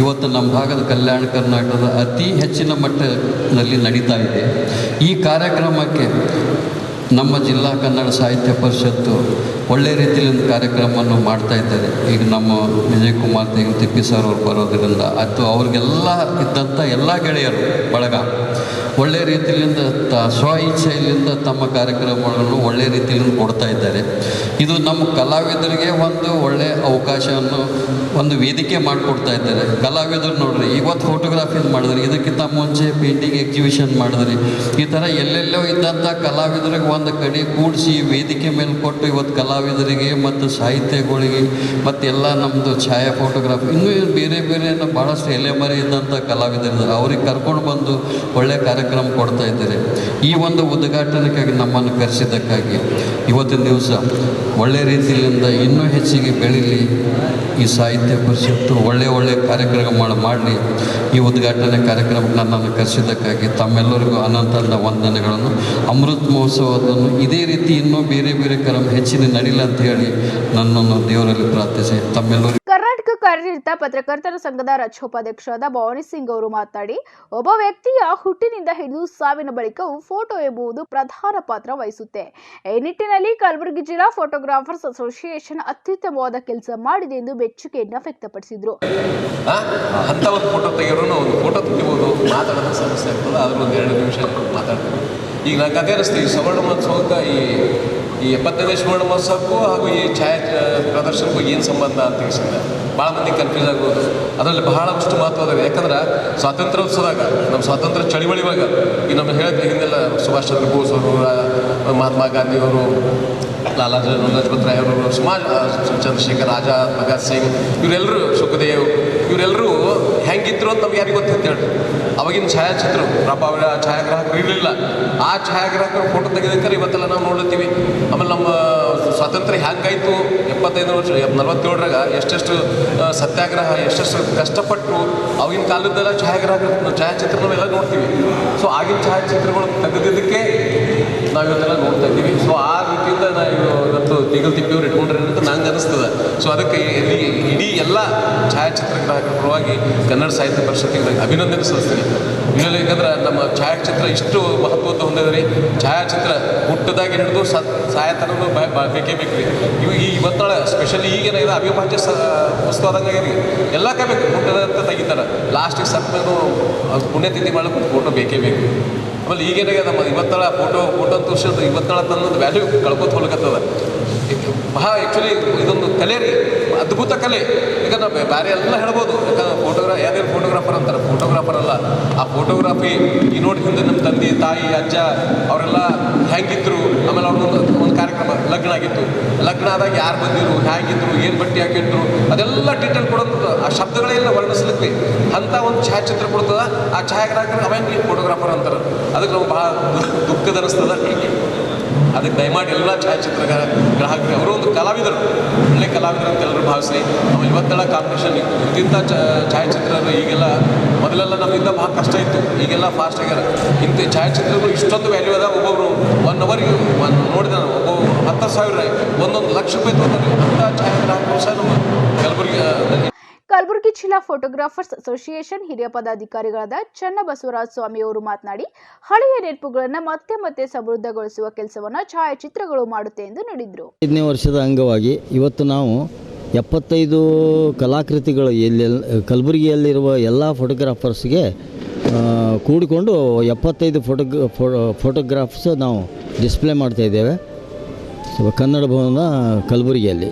ಇವತ್ತು ನಮ್ಮ ಭಾಗದ ಕಲ್ಯಾಣ ಕರ್ನಾಟಕದ ಅತಿ ಹೆಚ್ಚಿನ ಮಟ್ಟದಲ್ಲಿ ನಡೀತಾ ಇದೆ. ಈ ಕಾರ್ಯಕ್ರಮಕ್ಕೆ ನಮ್ಮ ಜಿಲ್ಲಾ ಕನ್ನಡ ಸಾಹಿತ್ಯ ಪರಿಷತ್ತು ಒಳ್ಳೆಯ ರೀತಿಯಲ್ಲಿ ಕಾರ್ಯಕ್ರಮವನ್ನು ಮಾಡ್ತಾ ಇದ್ದಾರೆ. ಈಗ ನಮ್ಮ ವಿಜಯಕುಮಾರ್ ತಿಪ್ಪಿ ಸರ್ ಅವರು ಬರೋದರಿಂದ ಅಥವಾ ಅವ್ರಿಗೆಲ್ಲ ಇದ್ದಂಥ ಎಲ್ಲ ಗೆಳೆಯರು ಬಳಗ ಒಳ್ಳೆಯ ರೀತಿಯಿಂದ ಸ್ವ ಇಚ್ಛೆಯಿಂದ ತಮ್ಮ ಕಾರ್ಯಕ್ರಮಗಳನ್ನು ಒಳ್ಳೆಯ ರೀತಿಯಲ್ಲಿ ಕೊಡ್ತಾ ಇದ್ದಾರೆ. ಇದು ನಮ್ಮ ಕಲಾವಿದರಿಗೆ ಒಂದು ಒಳ್ಳೆಯ ಅವಕಾಶವನ್ನು, ಒಂದು ವೇದಿಕೆ ಮಾಡಿಕೊಡ್ತಾ ಇದ್ದಾರೆ. ಕಲಾವಿದರು ನೋಡ್ರಿ, ಇವತ್ತು ಫೋಟೋಗ್ರಾಫಿ ಮಾಡಿದ್ರಿ, ಇದಕ್ಕಿಂತ ಮುಂಚೆ ಪೇಂಟಿಂಗ್ ಎಕ್ಸಿಬಿಷನ್ ಮಾಡಿದ್ರಿ. ಈ ಥರ ಎಲ್ಲೆಲ್ಲೋ ಇದ್ದಂಥ ಕಲಾವಿದರಿಗೆ ಒಂದು ಕಡೆ ಕೂಡಿಸಿ ವೇದಿಕೆ ಮೇಲೆ ಕೊಟ್ಟು ಇವತ್ತು ಕಲಾವಿದರಿಗೆ ಮತ್ತು ಸಾಹಿತ್ಯಗಳಿಗೆ ಮತ್ತು ಎಲ್ಲ ನಮ್ಮದು ಛಾಯಾ ಫೋಟೋಗ್ರಾಫಿ ಇನ್ನೂ ಬೇರೆ ಬೇರೆ ಭಾಳಷ್ಟು ಎಲೆಮರೆ ಇದ್ದಂಥ ಕಲಾವಿದರಿದ್ದಾರೆ. ಅವ್ರಿಗೆ ಕರ್ಕೊಂಡು ಬಂದು ಒಳ್ಳೆಯ ಕಾರ್ಯಕ್ರಮ ಕೊಡ್ತಾ ಇದ್ದಾರೆ. ಈ ಒಂದು ಉದ್ಘಾಟನೆಗಾಗಿ ನಮ್ಮನ್ನು ಕರೆಸಿದ್ದಕ್ಕಾಗಿ ಇವತ್ತಿನ ದಿವಸ ಒಳ್ಳೆಯ ರೀತಿಯಿಂದ ಇನ್ನೂ ಹೆಚ್ಚಿಗೆ ಬೆಳೀಲಿ ಈ ಸಾಹಿತ್ಯ ಪರಿಷತ್ತು, ಒಳ್ಳೆಯ ಕಾರ್ಯಕ್ರಮ ಮಾಡಲಿ. ಈ ಉದ್ಘಾಟನೆ ಕಾರ್ಯಕ್ರಮಕ್ಕೆ ನನ್ನನ್ನು ಕರೆಸಿದ್ದಕ್ಕಾಗಿ ತಮ್ಮೆಲ್ಲರಿಗೂ ಅನಂತ ವಂದನೆಗಳನ್ನು. ಅಮೃತ ಮಹೋತ್ಸವವನ್ನು ಇದೇ ರೀತಿ ಇನ್ನೂ ಬೇರೆ ಬೇರೆ ಹೆಚ್ಚಿನ ನಡೀಲಿ ಅಂತ ಹೇಳಿ ನನ್ನನ್ನು ದೇವರಲ್ಲಿ ಪ್ರಾರ್ಥಿಸಿ ತಮ್ಮೆಲ್ಲರಿಗೂ. ಕರ್ನಾಟಕ ಕಾರ್ಯನಿರತ ಪತ್ರಕರ್ತರ ಸಂಘದ ರಾಜ್ಯೋಪಾಧ್ಯಕ್ಷರಾದ ಭವಾನಿ ಸಿಂಗ್ ಅವರು ಮಾತನಾಡಿ, ಒಬ್ಬ ವ್ಯಕ್ತಿಯ ಹುಟ್ಟಿನಿಂದ ಹಿಡಿದು ಸಾವಿನ ಬಳಿಕವೂ ಫೋಟೋ ಎಂಬುದು ಪ್ರಧಾನ ಪಾತ್ರ ವಹಿಸುತ್ತೆ. ಈ ನಿಟ್ಟಿನಲ್ಲಿ ಕಲಬುರಗಿ ಜಿಲ್ಲಾ ಫೋಟೋಗ್ರಾಫರ್ಸ್ ಅಸೋಸಿಯೇಷನ್ ಅತ್ಯುತ್ತಮವಾದ ಕೆಲಸ ಮಾಡಿದೆ ಎಂದು ಮೆಚ್ಚುಗೆಯನ್ನು ವ್ಯಕ್ತಪಡಿಸಿದರು. ಅಂತ ಒಂದು ಫೋಟೋ ತೆಗೆಯೋರು ಒಂದು ಫೋಟೋ ತೆಗಿಬೋದು, ಮಾತಾಡೋದು ಸಮಸ್ಯೆ ಆಗ್ತದೆ, ಆದರೂ ಒಂದು 2 ನಿಮಿಷ ಮಾತಾಡ್ತೀವಿ. ಈಗ ನಾನು ಅದೇ ಅನಿಸ್ತೀವಿ, ಈ ಸುವರ್ಣ ಮಹೋತ್ಸವಕ್ಕೆ ಈ 75ನೇ ಸುವರ್ಣ ಮಹೋತ್ಸವಕ್ಕೂ ಹಾಗೂ ಈ ಛಾಯಾ ಪ್ರದರ್ಶನಕ್ಕೂ ಏನು ಸಂಬಂಧ ಅಂತ ತಿಳಿಸಿದ್ರೆ ಭಾಳ ಮಂದಿ ಕನ್ಫ್ಯೂಸ್ ಆಗ್ಬೋದು. ಅದರಲ್ಲಿ ಬಹಳಷ್ಟು ಮಹತ್ವದ, ಯಾಕಂದ್ರೆ ಸ್ವಾತಂತ್ರ್ಯೋತ್ಸವದಾಗ ನಮ್ಮ ಸ್ವಾತಂತ್ರ್ಯ ಚಳವಳಿ ಒಳಗೆ ಈಗ ನಮ್ಮ ಹೇಳಿದ ಹಿಂದೆಲ್ಲ ಸುಭಾಷ್ ಚಂದ್ರ ಬೋಸ್ ಅವರು, ಮಹಾತ್ಮ ಗಾಂಧಿಯವರು, ಲಾಲಾ ಲಜಪತ್ ರಾಯ್ ಅವರು, ಚಂದ್ರಶೇಖರ್ ಆಜಾದ್, ಭಗತ್ ಸಿಂಗ್, ಇವರೆಲ್ಲರೂ, ಸುಖದೇವ್, ಇವರೆಲ್ಲರೂ ಹೆಂಗಿದ್ರು ಅಂತ ನಮ್ಗೆ ಯಾರಿಗೂ ಗೊತ್ತಿತ್ತು ಹೇಳಿ. ಅವಾಗಿನ ಛಾಯಾಚಿತ್ರ ಪ್ರಭಾವ ಛಾಯಾಗ್ರಾಹಕರು ಇರಲಿಲ್ಲ. ಆ ಛಾಯಾಗ್ರಾಹಕರು ಫೋಟೋ ತೆಗೆದಕ್ಕೆ ಇವತ್ತೆಲ್ಲ ನಾವು ನೋಡ್ಲತ್ತೀವಿ. ಆಮೇಲೆ ನಮ್ಮ ಸ್ವಾತಂತ್ರ್ಯ ಹ್ಯಾಂಗಾಯಿತು 75 ವರ್ಷ 47ರಾಗ ಎಷ್ಟೆಷ್ಟು ಸತ್ಯಾಗ್ರಹ, ಎಷ್ಟೆಷ್ಟು ಕಷ್ಟಪಟ್ಟು ಅವಾಗಿನ ಕಾಲದ್ದೆಲ್ಲ ಛಾಯಾಚಿತ್ರ ನಾವೆಲ್ಲ ನೋಡ್ತೀವಿ. ಸೊ ಆಗಿನ ಛಾಯಾಚಿತ್ರಗಳು ತೆಗೆದಿದ್ದಕ್ಕೆ ನಾವು ಇವತ್ತೆಲ್ಲ ನೋಡ್ತಾ ಇದ್ದೀವಿ. ಸೊ ಆ ರೀತಿಯಿಂದ ನಾವು ಇವತ್ತು ತಿಗಲ್ ತಿಪ್ಪಿಯವ್ರು ಇಟ್ಕೊಂಡ್ರೆ ಅಂತ ನಂಗೆ ಅನಿಸ್ತದೆ. ಸೊ ಅದಕ್ಕೆ ಇಡೀ ಎಲ್ಲ ಛಾಯಾಚಿತ್ರಗ್ರಾಹಕರ ಪರವಾಗಿ ಕನ್ನಡ ಸಾಹಿತ್ಯ ಪರಿಷತ್ತಿಗೆ ಅಭಿನಂದನೆ ಸಲ್ಲಿಸ್ತೀನಿ. ಇದರಲ್ಲಿ ಯಾಕಂದ್ರೆ ನಮ್ಮ ಛಾಯಾಚಿತ್ರ ಇಷ್ಟು ಮಹತ್ವದ ಹೊಂದಿದೆ ರೀ. ಛಾಯಾಚಿತ್ರ ಹುಟ್ಟದಾಗಿ ಹಿಡಿದು ಸಾಯತನೂ ಬೇಕೇ ಬೇಕು ರೀ. ಇವತ್ತೊಳ ಸ್ಪೆಷಲಿ ಈಗೇನಾಗಿದೆ ಅವಿಭಾಜ್ಯ ವಸ್ತುವಾದಂಗೆ ರೀ. ಎಲ್ಲ ಬೇಕು, ಹುಟ್ಟದಂತ ತೆಗಿತಾರೆ, ಲಾಸ್ಟಿಗೆ ಸತ್ತ ಮೇಲೂ ಪುಣ್ಯತಿಥಿ ಮಾಡೋಕ್ಕೆ ಫೋಟೋ ಬೇಕೇ ಬೇಕು. ಆಮೇಲೆ ಈಗೇನಾಗಿದೆ ನಮ್ಮ ಇವತ್ತಳ ಫೋಟೋ ತೋರಿಸೋದು ಇವತ್ತಳ ತನ್ನೊಂದು ವ್ಯಾಲ್ಯೂ ಕಳ್ಕೊತ ಹೋಗ್ಲತ್ತದ. ಬಹಳ ಆ್ಯಕ್ಚುಲಿ ಇದೊಂದು ಕಲೆ ರೀ, ಅದ್ಭುತ ಕಲೆ. ಈಗ ನಾವು ಬೇರೆ ಎಲ್ಲ ಹೇಳ್ಬೋದು, ಯಾಕಂದ್ರೆ ಯಾವ್ಯಾವ ಫೋಟೋಗ್ರಾಫರ್ ಅಂತಾರೆ, ಫೋಟೋಗ್ರಾಫರ್ ಅಲ್ಲ. ಆ ಫೋಟೋಗ್ರಾಫಿ ಈ ನೋಡಿ ಹಿಂದೆ ನಮ್ಮ ತಂದೆ ತಾಯಿ ಅಜ್ಜ ಅವರೆಲ್ಲ ಹೆಂಗಿದ್ರು, ಆಮೇಲೆ ಅವ್ರದ್ದೊಂದು ಕಾರ್ಯಕ್ರಮ ಲಗ್ನ ಆಗಿತ್ತು, ಲಗ್ನ ಆದಾಗ ಯಾರು ಬಂದಿದ್ರು, ಹೇಗಿದ್ರು, ಏನು ಬಟ್ಟೆ ಹಾಕಿಟ್ರು, ಅದೆಲ್ಲ ಡೀಟೇಲ್ ಕೊಡೋದು. ಆ ಶಬ್ದಗಳೆಲ್ಲ ವರ್ಣಿಸ್ಲಿಕ್ಕೆ ಅಂತ ಒಂದು ಛಾಯಾಚಿತ್ರ ಕೊಡ್ತದ. ಆ ಛಾಯಾಗ್ರಾಹಕರು ಅವೇನು ಫೋಟೋಗ್ರಾಫರ್ ಅಂತಾರೆ. ಅದಕ್ಕೆ ನಾವು ಭಾಳ ದುಃಖದ ಅನಿಸ್ತದ. ಅದಕ್ಕೆ ದಯಮಾಡಿ ಎಲ್ಲ ಛಾಯಾಚಿತ್ರ ಗ್ರಾಹಕರು ಅವರು ಒಂದು ಕಲಾವಿದರು, ಒಳ್ಳೆ ಕಲಾವಿದರು ಅಂತ ಎಲ್ಲರೂ ಭಾವಿಸಿ. ಆಮೇಲೆ ಇವತ್ತೆಲ್ಲ ಕಾಂಪಿಟೇಷನ್ ಇಂಥ ಛಾಯಾಚಿತ್ರರು ಈಗೆಲ್ಲ ಮೊದಲೆಲ್ಲ ನಮ್ಮಿಂದ ಭಾಳ ಕಷ್ಟ ಇತ್ತು, ಈಗೆಲ್ಲ ಫಾಸ್ಟ್ ಆಗ್ಯಾರ. ಇಂಥ ಛಾಯಾಚಿತ್ರಗಳು ಇಷ್ಟೊಂದು ವ್ಯಾಲ್ಯೂ ಅದ. ಒಬ್ಬೊಬ್ಬರು 1 ಅವರ್ಗೆ ನೋಡಿದ ಒಬ್ಬ 10,000 1 ಲಕ್ಷ ರೂಪಾಯಿ ತೊಗೊಂಡ್ರಿ. ಅಂಥ ಛಾಯಾಗ್ರಾಹಕರು ಸಹ ನಮ್ಮ ಕಲಬುರಗಿ ಜಿಲ್ಲಾ ಫೋಟೋಗ್ರಾಫರ್ಸ್ ಅಸೋಸಿಯೇಷನ್ ಹಿರಿಯ ಪದಾಧಿಕಾರಿಗಳಾದ ಚನ್ನಬಸವರಾಜ ಸ್ವಾಮಿ ಅವರು ಮಾತನಾಡಿ, ಹಳೆಯ ನೆನಪುಗಳನ್ನು ಮತ್ತೆ ಮತ್ತೆ ಸಮೃದ್ಧಗೊಳಿಸುವ ಕೆಲಸವನ್ನು ಛಾಯಾಚಿತ್ರಗಳು ಮಾಡುತ್ತೆ ಎಂದು ನುಡಿದರು. 5ನೇ ವರ್ಷದ ಅಂಗವಾಗಿ ಇವತ್ತು ನಾವು 75 ಕಲಾಕೃತಿಗಳು ಕಲಬುರಗಿಯಲ್ಲಿರುವ ಎಲ್ಲ ಫೋಟೋಗ್ರಾಫರ್ಸ್ಗೆ ಕೂಡಿಕೊಂಡು 75 ಫೋಟೋಗ್ರಾಫ್ಸ್ ನಾವು ಡಿಸ್ಪ್ಲೇ ಮಾಡ್ತಾಯಿದ್ದೇವೆ ಕನ್ನಡ ಭವನ ಕಲಬುರಗಿಯಲ್ಲಿ.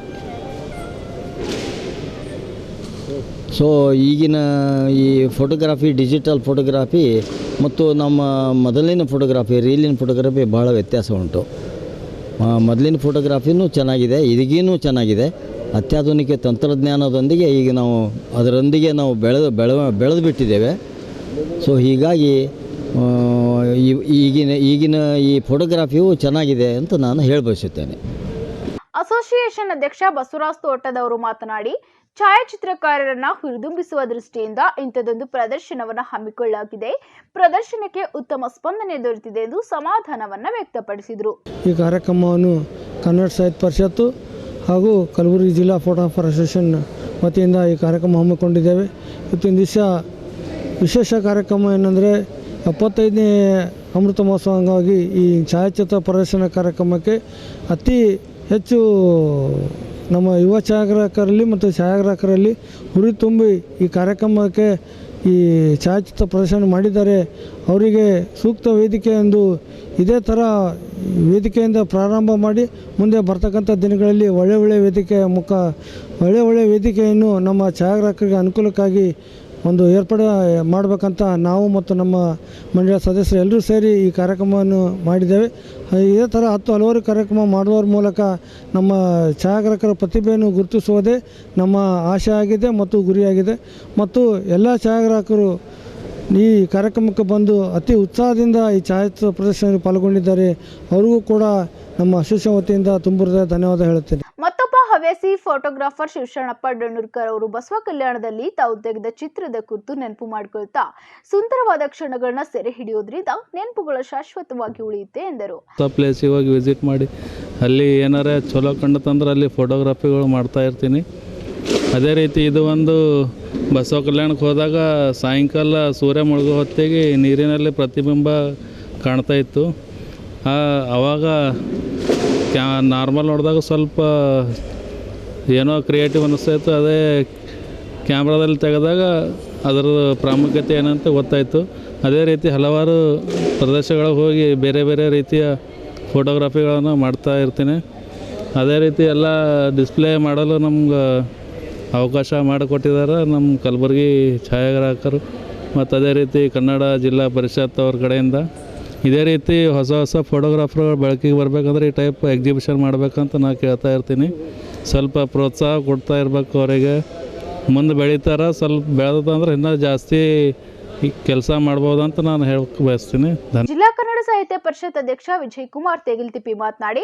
ಸೊ ಈಗಿನ ಈ ಫೋಟೋಗ್ರಾಫಿ, ಡಿಜಿಟಲ್ ಫೋಟೋಗ್ರಾಫಿ ಮತ್ತು ನಮ್ಮ ಮೊದಲಿನ ಫೋಟೋಗ್ರಾಫಿ, ರೀಲಿನ ಫೋಟೋಗ್ರಾಫಿ ಭಾಳ ವ್ಯತ್ಯಾಸ ಉಂಟು. ಮೊದಲಿನ ಫೋಟೋಗ್ರಾಫಿನೂ ಚೆನ್ನಾಗಿದೆ, ಇದೀಗೂ ಚೆನ್ನಾಗಿದೆ. ಅತ್ಯಾಧುನಿಕ ತಂತ್ರಜ್ಞಾನದೊಂದಿಗೆ ಈಗ ನಾವು ಅದರೊಂದಿಗೆ ನಾವು ಬೆಳೆದು ಬಿಟ್ಟಿದ್ದೇವೆ. ಸೊ ಹೀಗಾಗಿ ಈಗಿನ ಈ ಫೋಟೋಗ್ರಾಫಿಯು ಚೆನ್ನಾಗಿದೆ ಅಂತ ನಾನು ಹೇಳಬಯಸುತ್ತೇನೆ. ಅಸೋಸಿಯೇಷನ್ ಅಧ್ಯಕ್ಷ ಬಸವರಾಜ್ ತೋಟದವರು ಮಾತನಾಡಿ, ಛಾಯಾಚಿತ್ರಕಾರರನ್ನ ಹುರಿದುಂಬಿಸುವ ದೃಷ್ಟಿಯಿಂದ ಇಂಥದೊಂದು ಪ್ರದರ್ಶನವನ್ನು ಹಮ್ಮಿಕೊಳ್ಳಲಾಗಿದೆ. ಪ್ರದರ್ಶನಕ್ಕೆ ಉತ್ತಮ ಸ್ಪಂದನೆ ದೊರೆತಿದೆ ಎಂದು ಸಮಾಧಾನವನ್ನ ವ್ಯಕ್ತಪಡಿಸಿದರು. ಈ ಕಾರ್ಯಕ್ರಮವನ್ನು ಕನ್ನಡ ಸಾಹಿತ್ಯ ಪರಿಷತ್ತು ಹಾಗೂ ಕಲಬುರಗಿ ಜಿಲ್ಲಾ ಫೋಟೋಗ್ರಾಫರ್ ಅಸೋಸಿಯೇಷನ್ ವತಿಯಿಂದ ಈ ಕಾರ್ಯಕ್ರಮ ಹಮ್ಮಿಕೊಂಡಿದ್ದೇವೆ. ಇವತ್ತಿನ ದಿವಸ ವಿಶೇಷ ಕಾರ್ಯಕ್ರಮ ಏನಂದರೆ 75ನೇ ಅಮೃತ ಮಹೋತ್ಸವ ಅಂಗವಾಗಿ ಈ ಛಾಯಾಚಿತ್ರ ಪ್ರದರ್ಶನ ಕಾರ್ಯಕ್ರಮಕ್ಕೆ ಅತಿ ಹೆಚ್ಚು ನಮ್ಮ ಯುವ ಛಾಯಾಗ್ರಾಹಕರಲ್ಲಿ ಮತ್ತು ಛಾಯಾಗ್ರಾಹಕರಲ್ಲಿ ಹುರಿ ತುಂಬಿ ಈ ಕಾರ್ಯಕ್ರಮಕ್ಕೆ ಈ ಛಾಯಾಚಿತ್ರ ಪ್ರದರ್ಶನ ಮಾಡಿದ್ದಾರೆ. ಅವರಿಗೆ ಸೂಕ್ತ ವೇದಿಕೆ ಎಂದು ಇದೇ ಥರ ವೇದಿಕೆಯಿಂದ ಪ್ರಾರಂಭ ಮಾಡಿ ಮುಂದೆ ಬರ್ತಕ್ಕಂಥ ದಿನಗಳಲ್ಲಿ ಒಳ್ಳೆಯ ವೇದಿಕೆಯನ್ನು ನಮ್ಮ ಛಾಯಾಗ್ರಾಹಕರಿಗೆ ಅನುಕೂಲಕ್ಕಾಗಿ ಒಂದು ಏರ್ಪಾಡು ಮಾಡಬೇಕಂತ ನಾವು ಮತ್ತು ನಮ್ಮ ಮಂಡಳಿಯ ಸದಸ್ಯರು ಎಲ್ಲರೂ ಸೇರಿ ಈ ಕಾರ್ಯಕ್ರಮವನ್ನು ಮಾಡಿದ್ದೇವೆ. ಇದೇ ಥರ ಹಲವಾರು ಕಾರ್ಯಕ್ರಮ ಮಾಡುವ ಮೂಲಕ ನಮ್ಮ ಛಾಯಾಗ್ರಾಹಕರ ಪ್ರತಿಭೆಯನ್ನು ಗುರುತಿಸುವುದೇ ನಮ್ಮ ಆಶೆ ಆಗಿದೆ ಮತ್ತು ಗುರಿಯಾಗಿದೆ. ಮತ್ತು ಎಲ್ಲ ಛಾಯಾಗ್ರಾಹಕರು ಈ ಕಾರ್ಯಕ್ರಮಕ್ಕೆ ಬಂದು ಅತಿ ಉತ್ಸಾಹದಿಂದ ಈ ಛಾಯಾಚಿತ್ರ ಪ್ರದರ್ಶನದಲ್ಲಿ ಪಾಲ್ಗೊಂಡಿದ್ದಾರೆ. ಅವರಿಗೂ ಕೂಡ ನಮ್ಮ ಅಸೋಸಿಯೇಷನ್ ವತಿಯಿಂದ ತುಂಬ ಧನ್ಯವಾದ ಹೇಳುತ್ತೇನೆ. ಮತ್ತೊಬ್ಬ ಹವ್ಯಾಸಿ ಫೋಟೋಗ್ರಾಫರ್ ಶಿವಶರಣಪ್ಪ ಡೊಣ್ಣೂರ್ಕರ್ ಅವರು ಬಸವ ಕಲ್ಯಾಣದಲ್ಲಿ ತಾವು ತೆಗೆದ ಚಿತ್ರದ ಕುರಿತು ನೆನಪು ಮಾಡಿಕೊಳ್ತಾ ಸುಂದರವಾದ ಕ್ಷಣಗಳನ್ನ ಸೆರೆ ಹಿಡಿಯೋದ್ರಿಂದ ನೆನಪುಗಳು ಶಾಶ್ವತವಾಗಿ ಉಳಿಯುತ್ತೆ ಎಂದರು. ಪ್ಲೇಸಿಗೆ ಹೋಗಿ ವಿಸಿಟ್ ಮಾಡಿ ಅಲ್ಲಿ ಏನಾರ ಚಲೋ ಕಂಡತಂದ್ರೆ ಅಲ್ಲಿ ಫೋಟೋಗ್ರಫಿಗಳು ಮಾಡ್ತಾ ಇರ್ತೀನಿ. ಅದೇ ರೀತಿ ಇದು ಒಂದು ಬಸವ ಕಲ್ಯಾಣಕ್ಕೆ ಹೋದಾಗ ಸಾಯಂಕಾಲ ಸೂರ್ಯ ಮುಳುಗೋ ಹೊತ್ತಿಗೆ ನೀರಿನಲ್ಲಿ ಪ್ರತಿಬಿಂಬ ಕಾಣ್ತಾ ಇತ್ತು. ಆವಾಗ ನಾರ್ಮಲ್ ನೋಡಿದಾಗ ಸ್ವಲ್ಪ ಏನೋ ಕ್ರಿಯೇಟಿವ್ ಅನ್ನಿಸ್ತಾಯಿತ್ತು. ಅದೇ ಕ್ಯಾಮ್ರಾದಲ್ಲಿ ತೆಗೆದಾಗ ಅದರ ಪ್ರಾಮುಖ್ಯತೆ ಏನಂತ ಗೊತ್ತಾಯಿತು. ಅದೇ ರೀತಿ ಹಲವಾರು ಪ್ರದೇಶಗಳಿಗೆ ಹೋಗಿ ಬೇರೆ ಬೇರೆ ರೀತಿಯ ಫೋಟೋಗ್ರಫಿಗಳನ್ನು ಮಾಡ್ತಾ ಇರ್ತೀನಿ. ಅದೇ ರೀತಿ ಎಲ್ಲ ಡಿಸ್ಪ್ಲೇ ಮಾಡಲು ನಮ್ಗೆ ಅವಕಾಶ ಮಾಡಿಕೊಟ್ಟಿದ್ದಾರೆ ನಮ್ಮ ಕಲಬುರಗಿ ಛಾಯಾಗ್ರಾಹಕರು ಮತ್ತು ಅದೇ ರೀತಿ ಕನ್ನಡ ಜಿಲ್ಲಾ ಪರಿಷತ್ ಅವ್ರ ಕಡೆಯಿಂದ. ಇದೇ ರೀತಿ ಹೊಸ ಫೋಟೋಗ್ರಾಫರ್ಗಳು ಬೆಳಕಿಗೆ ಬರಬೇಕಂದ್ರೆ ಈ ಟೈಪ್ ಎಕ್ಸಿಬಿಷನ್ ಮಾಡಬೇಕಂತ ನಾನು ಕೇಳ್ತಾ ಇರ್ತೀನಿ. ಸ್ವಲ್ಪ ಪ್ರೋತ್ಸಾಹ ಕೊಡ್ತಾ ಇರಬೇಕು ಅವರಿಗೆ. ಮುಂದೆ ಬೆಳೀತಾರೆ, ಸ್ವಲ್ಪ ಬೆಳೆದಂದ್ರೆ ಇನ್ನೂ ಜಾಸ್ತಿ ಈ ಕೆಲಸ ಮಾಡ್ಬೋದು ಅಂತ ನಾನು ಹೇಳಕ್ಕೆ ಬಯಸ್ತೀನಿ. ಜಿಲ್ಲಾ ಕನ್ನಡ ಸಾಹಿತ್ಯ ಪರಿಷತ್ ಅಧ್ಯಕ್ಷ ವಿಜಯಕುಮಾರ್ ತೇಗಿಲ್ತಿಪ್ಪಿ ಮಾತನಾಡಿ,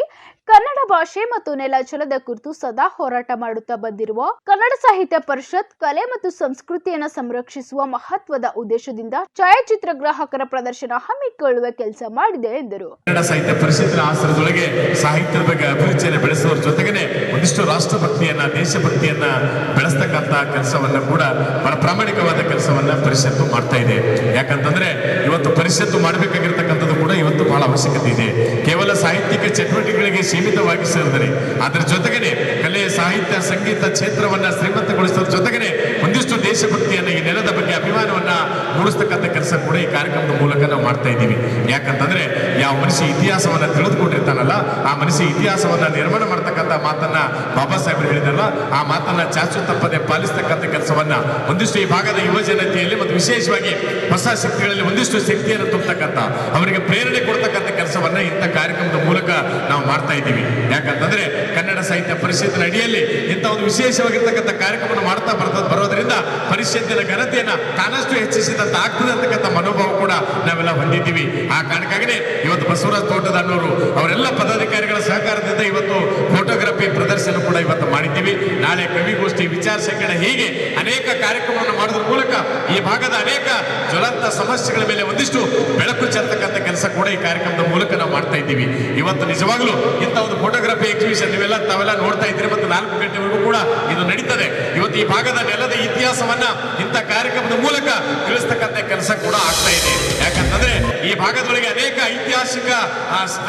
ಕನ್ನಡ ಭಾಷೆ ಮತ್ತು ನೆಲಜಲದ ಕುರಿತು ಸದಾ ಹೋರಾಟ ಮಾಡುತ್ತಾ ಬಂದಿರುವ ಕನ್ನಡ ಸಾಹಿತ್ಯ ಪರಿಷತ್ ಕಲೆ ಮತ್ತು ಸಂಸ್ಕೃತಿಯನ್ನು ಸಂರಕ್ಷಿಸುವ ಮಹತ್ವದ ಉದ್ದೇಶದಿಂದ ಛಾಯಾಚಿತ್ರ ಗ್ರಾಹಕರ ಪ್ರದರ್ಶನ ಹಮ್ಮಿಕೊಳ್ಳುವ ಕೆಲಸ ಮಾಡಿದೆ ಎಂದರು. ಕನ್ನಡ ಸಾಹಿತ್ಯ ಪರಿಷತ್ತಿನ ಆಶ್ರಯದೊಳಗೆ ಸಾಹಿತ್ಯದ ಬಗ್ಗೆ ಅಭಿರುಚಿಯನ್ನು ಬೆಳೆಸುವ ಜೊತೆಗೆ ಒಂದಿಷ್ಟು ರಾಷ್ಟ್ರಭಕ್ತಿಯನ್ನ ದೇಶಭಕ್ತಿಯನ್ನ ಬೆಳೆಸ್ತಕ್ಕಂಥ ಕೆಲಸವನ್ನ ಕೂಡ ಬಹಳ ಪ್ರಾಮಾಣಿಕವಾದ ಕೆಲಸವನ್ನ ಪರಿಷತ್ತು ಮಾಡ್ತಾ ಇದೆ. ಯಾಕಂತಂದ್ರೆ ಇವತ್ತು ಪರಿಷತ್ತು ಮಾಡಬೇಕಾಗಿರ್ತಕ್ಕಂಥದ್ದು ಕೂಡ ಇವತ್ತು ಬಹಳ ಅವಶ್ಯಕತೆ ಇದೆ. ಕೇವಲ ಸಾಹಿತ್ಯಿಕ ಚಟುವಟಿಕೆಗಳಿಗೆ ಸೀಮಿತವಾಗಿ ಸೇರಿದರೆ ಅದರ ಜೊತೆಗೇನೆ ಕಲೆ ಸಾಹಿತ್ಯ ಸಂಗೀತ ಕ್ಷೇತ್ರವನ್ನ ಶ್ರೀಮಂತಗೊಳಿಸೋದ್ರ ಜೊತೆಗೇನೆ ಒಂದಿಷ್ಟು ದೇಶಭಕ್ತಿಯನ್ನ ಈ ನೆಲದ ಬಗ್ಗೆ ಅಭಿಮಾನವನ್ನ ಮೂಡಿಸ್ತಕ್ಕಂಥ ಕೆಲಸ ಕೂಡ ಈ ಕಾರ್ಯಕ್ರಮದ ಮೂಲಕ ನಾವು ಮಾಡ್ತಾ ಇದ್ದೀವಿ. ಯಾಕಂತಂದ್ರೆ ಯಾವ ಮನುಷ್ಯ ಇತಿಹಾಸವನ್ನ ತಿಳಿದುಕೊಂಡಿರ್ತಾನಲ್ಲ ಆ ಮನುಷ್ಯ ಇತಿಹಾಸವನ್ನ ನಿರ್ಮಾಣ ಮಾಡ್ತಕ್ಕಂಥ ಮಾತನ್ನ ಬಾಬಾ ಸಾಹೇಬರು ಹೇಳಿದಾರಲ್ಲ ಆ ಮಾತನ್ನ ಚಾಚು ತಪ್ಪದೆ ಪಾಲಿಸ್ತಕ್ಕಂಥ ಕೆಲಸವನ್ನ ಒಂದಿಷ್ಟು ಈ ಭಾಗದ ಯುವ ಜನತೆಯಲ್ಲಿ ಮತ್ತು ವಿಶೇಷವಾಗಿ ಹೊಸ ಶಕ್ತಿಗಳಲ್ಲಿ ಒಂದಿಷ್ಟು ಶಕ್ತಿಯನ್ನು ತುಂಬತಕ್ಕಂಥ ಅವರಿಗೆ ಪ್ರೇರಣೆ ಕೊಡ್ತಕ್ಕಂಥ ಕೆಲಸವನ್ನ ಇಂಥ ಕಾರ್ಯಕ್ರಮದ ಮೂಲಕ ನಾವು ಮಾಡ್ತಾ ಇದ್ದೀವಿ. ಯಾಕಂತಂದ್ರೆ ಕನ್ನಡ ಸಾಹಿತ್ಯ ಪರಿಷತ್ತಿನ ಅಡಿಯಲ್ಲಿ ಇಂಥ ಒಂದು ವಿಶೇಷವಾಗಿರ್ತಕ್ಕಂಥ ಕಾರ್ಯಕ್ರಮವನ್ನು ಮಾಡ್ತಾ ಬರೋದ್ರಿಂದ ಪರಿಷತ್ತಿನ ಘನತೆಯನ್ನ ತಾನಷ್ಟು ಹೆಚ್ಚಿಸಿದಂತ ಆಗ್ತದೆ ಅಂತಕ್ಕಂಥ ಮನೋಭಾವ ಕೂಡ ನಾವೆಲ್ಲ ಹೊಂದಿದ್ದೀವಿ. ಆ ಕಾರಣಕ್ಕಾಗಿಯೇ ಇವತ್ತು ಬಸವರಾಜ್ ತೋಟದಣ್ಣವರು ಅವರೆಲ್ಲ ಪದಾಧಿಕಾರಿಗಳ ಸಹಕಾರದಿಂದ ಇವತ್ತು ಫೋಟೋಗ್ರಫಿ ಪ್ರದರ್ಶನ ಕೂಡ ಇವತ್ತು ಮಾಡಿದ್ದೀವಿ. ನಾಳೆ ಕವಿಗೋಷ್ಠಿ ವಿಚಾರ ಸಂಕಿರಣ ಹೀಗೆ ಅನೇಕ ಕಾರ್ಯಕ್ರಮವನ್ನು ಮಾಡೋದ್ರ ಮೂಲಕ ಈ ಭಾಗದ ಅನೇಕ ಜ್ವಲಂತ ಸಮಸ್ಯೆಗಳ ಮೇಲೆ ಒಂದಿಷ್ಟು ಬೆಳಕು ಚೆಲ್ಲತಕ್ಕಂಥ ಕೆಲಸ ಕೂಡ ಈ ಕಾರ್ಯಕ್ರಮದ ಮೂಲಕ ನಾವು ಮಾಡ್ತಾ ಇದ್ದೀವಿ. ಇವತ್ತು ನಿಜವಾಗ್ಲೂ ಇಂಥ ಒಂದು ಫೋಟೋಗ್ರಫಿ ಎಕ್ಸಿಬಿಷನ್ ತಾವೆಲ್ಲ ನೋಡ್ತಾ ಇದ್ದೀರಿ ಮತ್ತು 4 ಗಂಟೆವರೆಗೂ ಕೂಡ ಇದು ನಡೀತದೆ. ಇವತ್ತು ಈ ಭಾಗದ ನೆಲದ ಇತಿಹಾಸವನ್ನ ಇಂಥ ಕಾರ್ಯಕ್ರಮದ ಮೂಲಕ ತಿಳಿಸ್ತಕ್ಕಂಥ ಕೆಲಸ ಕೂಡ ಆಗ್ತಾ ಇದೆ. ಯಾಕಂತಂದ್ರೆ ಈ ಭಾಗದೊಳಗೆ ಅನೇಕ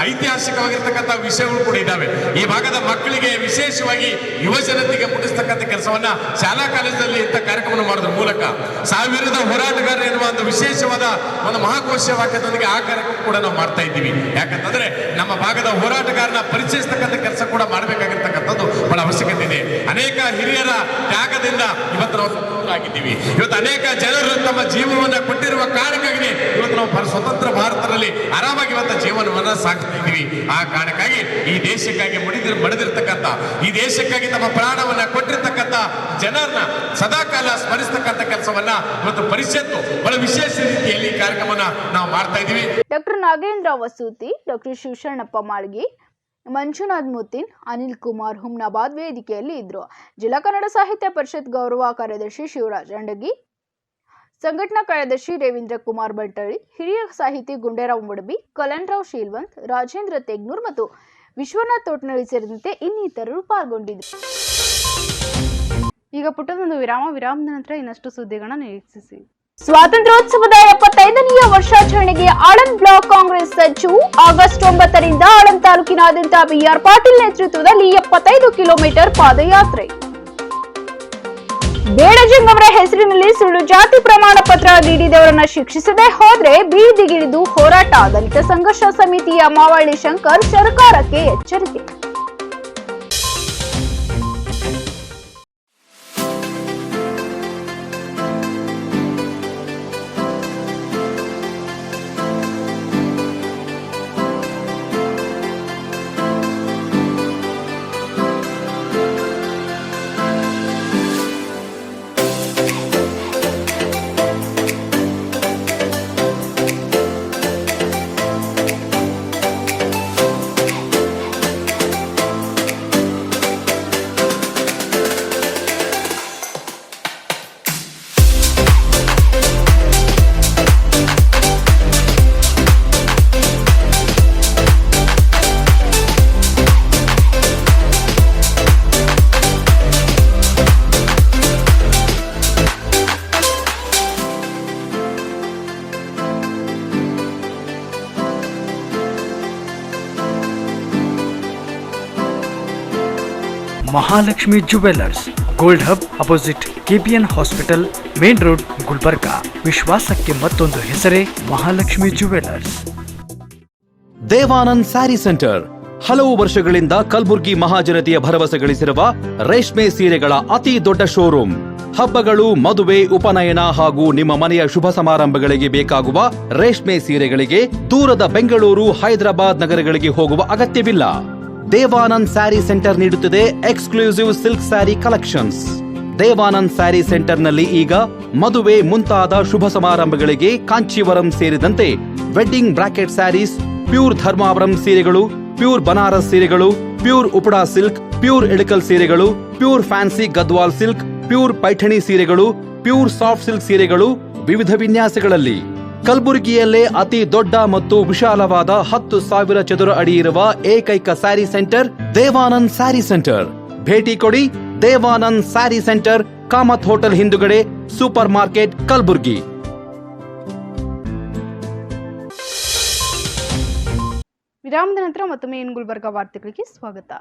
ಐತಿಹಾಸಿಕವಾಗಿರ್ತಕ್ಕಂಥ ವಿಷಯಗಳು ಕೂಡ ಇದ್ದಾವೆ. ಈ ಭಾಗದ ಮಕ್ಕಳಿಗೆ ವಿಶೇಷವಾಗಿ ಯುವ ಜನತೆಗೆ ಮುಟ್ಟಿಸ್ತಕ್ಕಂಥ ಕೆಲಸವನ್ನ ಶಾಲಾ ಕಾಲೇಜಲ್ಲಿ ಇಂಥ ಕಾರ್ಯಕ್ರಮ ಮಾಡೋದ್ರ ಮೂಲಕ ಸಾವಿರದ ಹೋರಾಟಗಾರ ಎನ್ನುವ ಒಂದು ವಿಶೇಷವಾದ ಒಂದು ಮಹಾಕೋಶ ವಾಕ್ಯದೊಂದಿಗೆ ಆ ಕಾರ್ಯಕ್ರಮ ಕೂಡ ನಾವು ಮಾಡ್ತಾ ಇದ್ದೀವಿ. ಯಾಕಂತಂದ್ರೆ ನಮ್ಮ ಭಾಗದ ಹೋರಾಟಗಾರನ ಪರಿಚಯಿಸ್ತಕ್ಕಂಥ ಕೆಲಸ ಕೂಡ ಮಾಡಬೇಕಾಗಿರ್ತಕ್ಕಂಥದ್ದು ಬಹಳ ಅವಶ್ಯಕತೆ ಇದೆ. ಅನೇಕ ಹಿರಿಯರ ತ್ಯಾಗದಿಂದ ಇವತ್ತು ನಾವು ಆಗಿದ್ದೀವಿ. ಇವತ್ತು ಅನೇಕ ಜನರು ತಮ್ಮ ಜೀವನವನ್ನ ಕೊಟ್ಟಿರುವ ಕಾರಣಕ್ಕಾಗಿ ಇವತ್ತು ನಾವು ಸ್ವತಂತ್ರ ಭಾರತದಲ್ಲಿ ಆರಾಮಾಗಿ ಇವತ್ತು ಜೀವನವನ್ನ ಸಾಗ್ತಾ ಇದ್ದೀವಿ. ಆ ಕಾರಣಕ್ಕಾಗಿ ಈ ದೇಶಕ್ಕಾಗಿ ಮಡಿದಿರ್ತಕ್ಕಂಥ ಈ ದೇಶಕ್ಕಾಗಿ ತಮ್ಮ ಪ್ರಾಣವನ್ನ ಕೊಟ್ಟಿರ್ತಕ್ಕಂಥ ಜನರನ್ನ ಸದಾಕಾಲ ಸ್ಮರಿಸ್ತಕ್ಕಂಥ ಕೆಲಸವನ್ನ ಇವತ್ತು ಪರಿಷತ್ತು ಬಹಳ ವಿಶೇಷ ರೀತಿಯಲ್ಲಿ ಈ ಕಾರ್ಯಕ್ರಮವನ್ನ ನಾವು ಮಾಡ್ತಾ ಇದ್ದೀವಿ. ಡಾಕ್ಟರ್ ನಾಗೇಂದ್ರ ವಸೂತಿ, ಡಾಕ್ಟರ್ ಶಿವಶರಣಪ್ಪ ಮಾಳ್ಗಿ, ಮಂಜುನಾಥ್ ಮುತ್ತಿನ್, ಅನಿಲ್ ಕುಮಾರ್ ಹುಮ್ನಾಬಾದ್ ವೇದಿಕೆಯಲ್ಲಿ ಇದ್ದರು. ಜಿಲ್ಲಾ ಕನ್ನಡ ಸಾಹಿತ್ಯ ಪರಿಷತ್ ಗೌರವ ಕಾರ್ಯದರ್ಶಿ ಶಿವರಾಜ್ ಅಂಡಗಿ, ಸಂಘಟನಾ ಕಾರ್ಯದರ್ಶಿ ರೇವೀಂದ್ರ ಕುಮಾರ್ ಬಂಟಳಿ, ಹಿರಿಯ ಸಾಹಿತಿ ಗುಂಡೇರಾವ್ ಮುಡಬಿ, ಕಲನ್ರಾವ್ ಶೀಲ್ವಂತ್, ರಾಜೇಂದ್ರ ತೆಗ್ನೂರ್ ಮತ್ತು ವಿಶ್ವನಾಥ್ ತೋಟನಳ್ಳಿ ಸೇರಿದಂತೆ ಇನ್ನಿತರರು ಪಾಲ್ಗೊಂಡಿದ್ದರು. ಈಗ ಪುಟ್ಟದೊಂದು ವಿರಾಮದ ನಂತರ ಇನ್ನಷ್ಟು ಸುದ್ದಿಗಳನ್ನ ನಿರೀಕ್ಷಿಸಿ. ಸ್ವಾತಂತ್ರ್ಯೋತ್ಸವದ 75ನೇ ವರ್ಷಾಚರಣೆಗೆ ಆಳಂದ್ ಬ್ಲಾಕ್ ಕಾಂಗ್ರೆಸ್ ಸಜ್ಜು. ಆಗಸ್ಟ್ 9ರಿಂದ ಆಳಂದ್ ತಾಲೂಕಿನಾದ್ಯಂತ ಬಿಆರ್ ಪಾಟೀಲ್ ನೇತೃತ್ವದಲ್ಲಿ 75 ಕಿಲೋಮೀಟರ್ ಪಾದಯಾತ್ರೆ. ಬೇಡಜಂಗ್ ಅವರ ಹೆಸರಿನಲ್ಲಿ ಸುಳ್ಳು ಜಾತಿ ಪ್ರಮಾಣ ಪತ್ರ ನೀಡಿದವರನ್ನ ಶಿಕ್ಷಿಸದೆ ಹೋದ್ರೆ ಬೀದಿಗಿಳಿದು ಹೋರಾಟ. ದಲಿತ ಸಂಘರ್ಷ ಸಮಿತಿಯ ಮಾವಳ್ಳಿ ಶಂಕರ್ ಸರ್ಕಾರಕ್ಕೆ ಎಚ್ಚರಿಕೆ. Mahalakshmi jewellers, gold hub opposite KPN hospital, main road, Gulbarga. ವಿಶ್ವಾಸಕ್ಕೆ ಮತ್ತೊಂದು ಹೆಸರೇ ಮಹಾಲಕ್ಷ್ಮಿ ಜುವೆಲ್ಲರ್ಸ್. ದೇವಾನಂದ್ ಸ್ಯಾರಿ ಸೆಂಟರ್ ಹಲವು ವರ್ಷಗಳಿಂದ ಕಲಬುರ್ಗಿ ಮಹಾಜನತೆಯ ಭರವಸೆ ಗಳಿಸಿರುವ ರೇಷ್ಮೆ ಸೀರೆಗಳ ಅತಿ ದೊಡ್ಡ ಶೋರೂಮ್. ಹಬ್ಬಗಳು, ಮದುವೆ, ಉಪನಯನ ಹಾಗೂ ನಿಮ್ಮ ಮನೆಯ ಶುಭ ಸಮಾರಂಭಗಳಿಗೆ ಬೇಕಾಗುವ ರೇಷ್ಮೆ ಸೀರೆಗಳಿಗೆ ದೂರದ ಬೆಂಗಳೂರು, ಹೈದರಾಬಾದ್ ನಗರಗಳಿಗೆ ಹೋಗುವ ಅಗತ್ಯವಿಲ್ಲ. ದೇವಾನಂದ್ ಸ್ಯಾರಿ ಸೆಂಟರ್ ನೀಡುತ್ತದೆ exclusive silk sari collections. Devanand sari ಸೆಂಟರ್ನಲ್ಲಿ ಈಗ ಮದುವೆ ಮುಂತಾದ ಶುಭ ಸಮಾರಂಭಗಳಿಗೆ ಕಾಂಚೀವರಂ ಸೇರಿದಂತೆ wedding brocade saris, pure Dharmavaram ಸೀರೆಗಳು, ಪ್ಯೂರ್ ಬನಾರಸ್ ಸೀರೆಗಳು, pure Uppada silk, pure Ilkal ಸೀರೆಗಳು, pure fancy Gadwal silk, pure Paithani ಸೀರೆಗಳು, ಪ್ಯೂರ್ ಸಾಫ್ಟ್ ಸಿಲ್ಕ್ ಸೀರೆಗಳು ವಿವಿಧ ವಿನ್ಯಾಸಗಳಲ್ಲಿ. ಕಲಬುರಗಿಯಲ್ಲೇ ಅತಿ ದೊಡ್ಡ ಮತ್ತು ವಿಶಾಲವಾದ 10,000 ಚದುರ ಅಡಿ ಇರುವ ಏಕೈಕ ಸ್ಯಾರಿ ಸೆಂಟರ್ ದೇವಾನಂದ್ ಸ್ಯಾರಿ ಸೆಂಟರ್. ಭೇಟಿ ಕೊಡಿ. ದೇವಾನಂದ್ ಸ್ಯಾರಿ ಸೆಂಟರ್, ಕಾಮತ್ ಹೋಟೆಲ್ ಹಿಂದುಗಡೆ, ಸೂಪರ್ ಮಾರ್ಕೆಟ್, ಕಲಬುರಗಿ. ವಿರಾಮದ ನಂತರ ಮತ್ತೊಮ್ಮೆ ಗುಲ್ಬರ್ಗಾ ವಾರ್ತೆಗಳಿಗೆ ಸ್ವಾಗತ.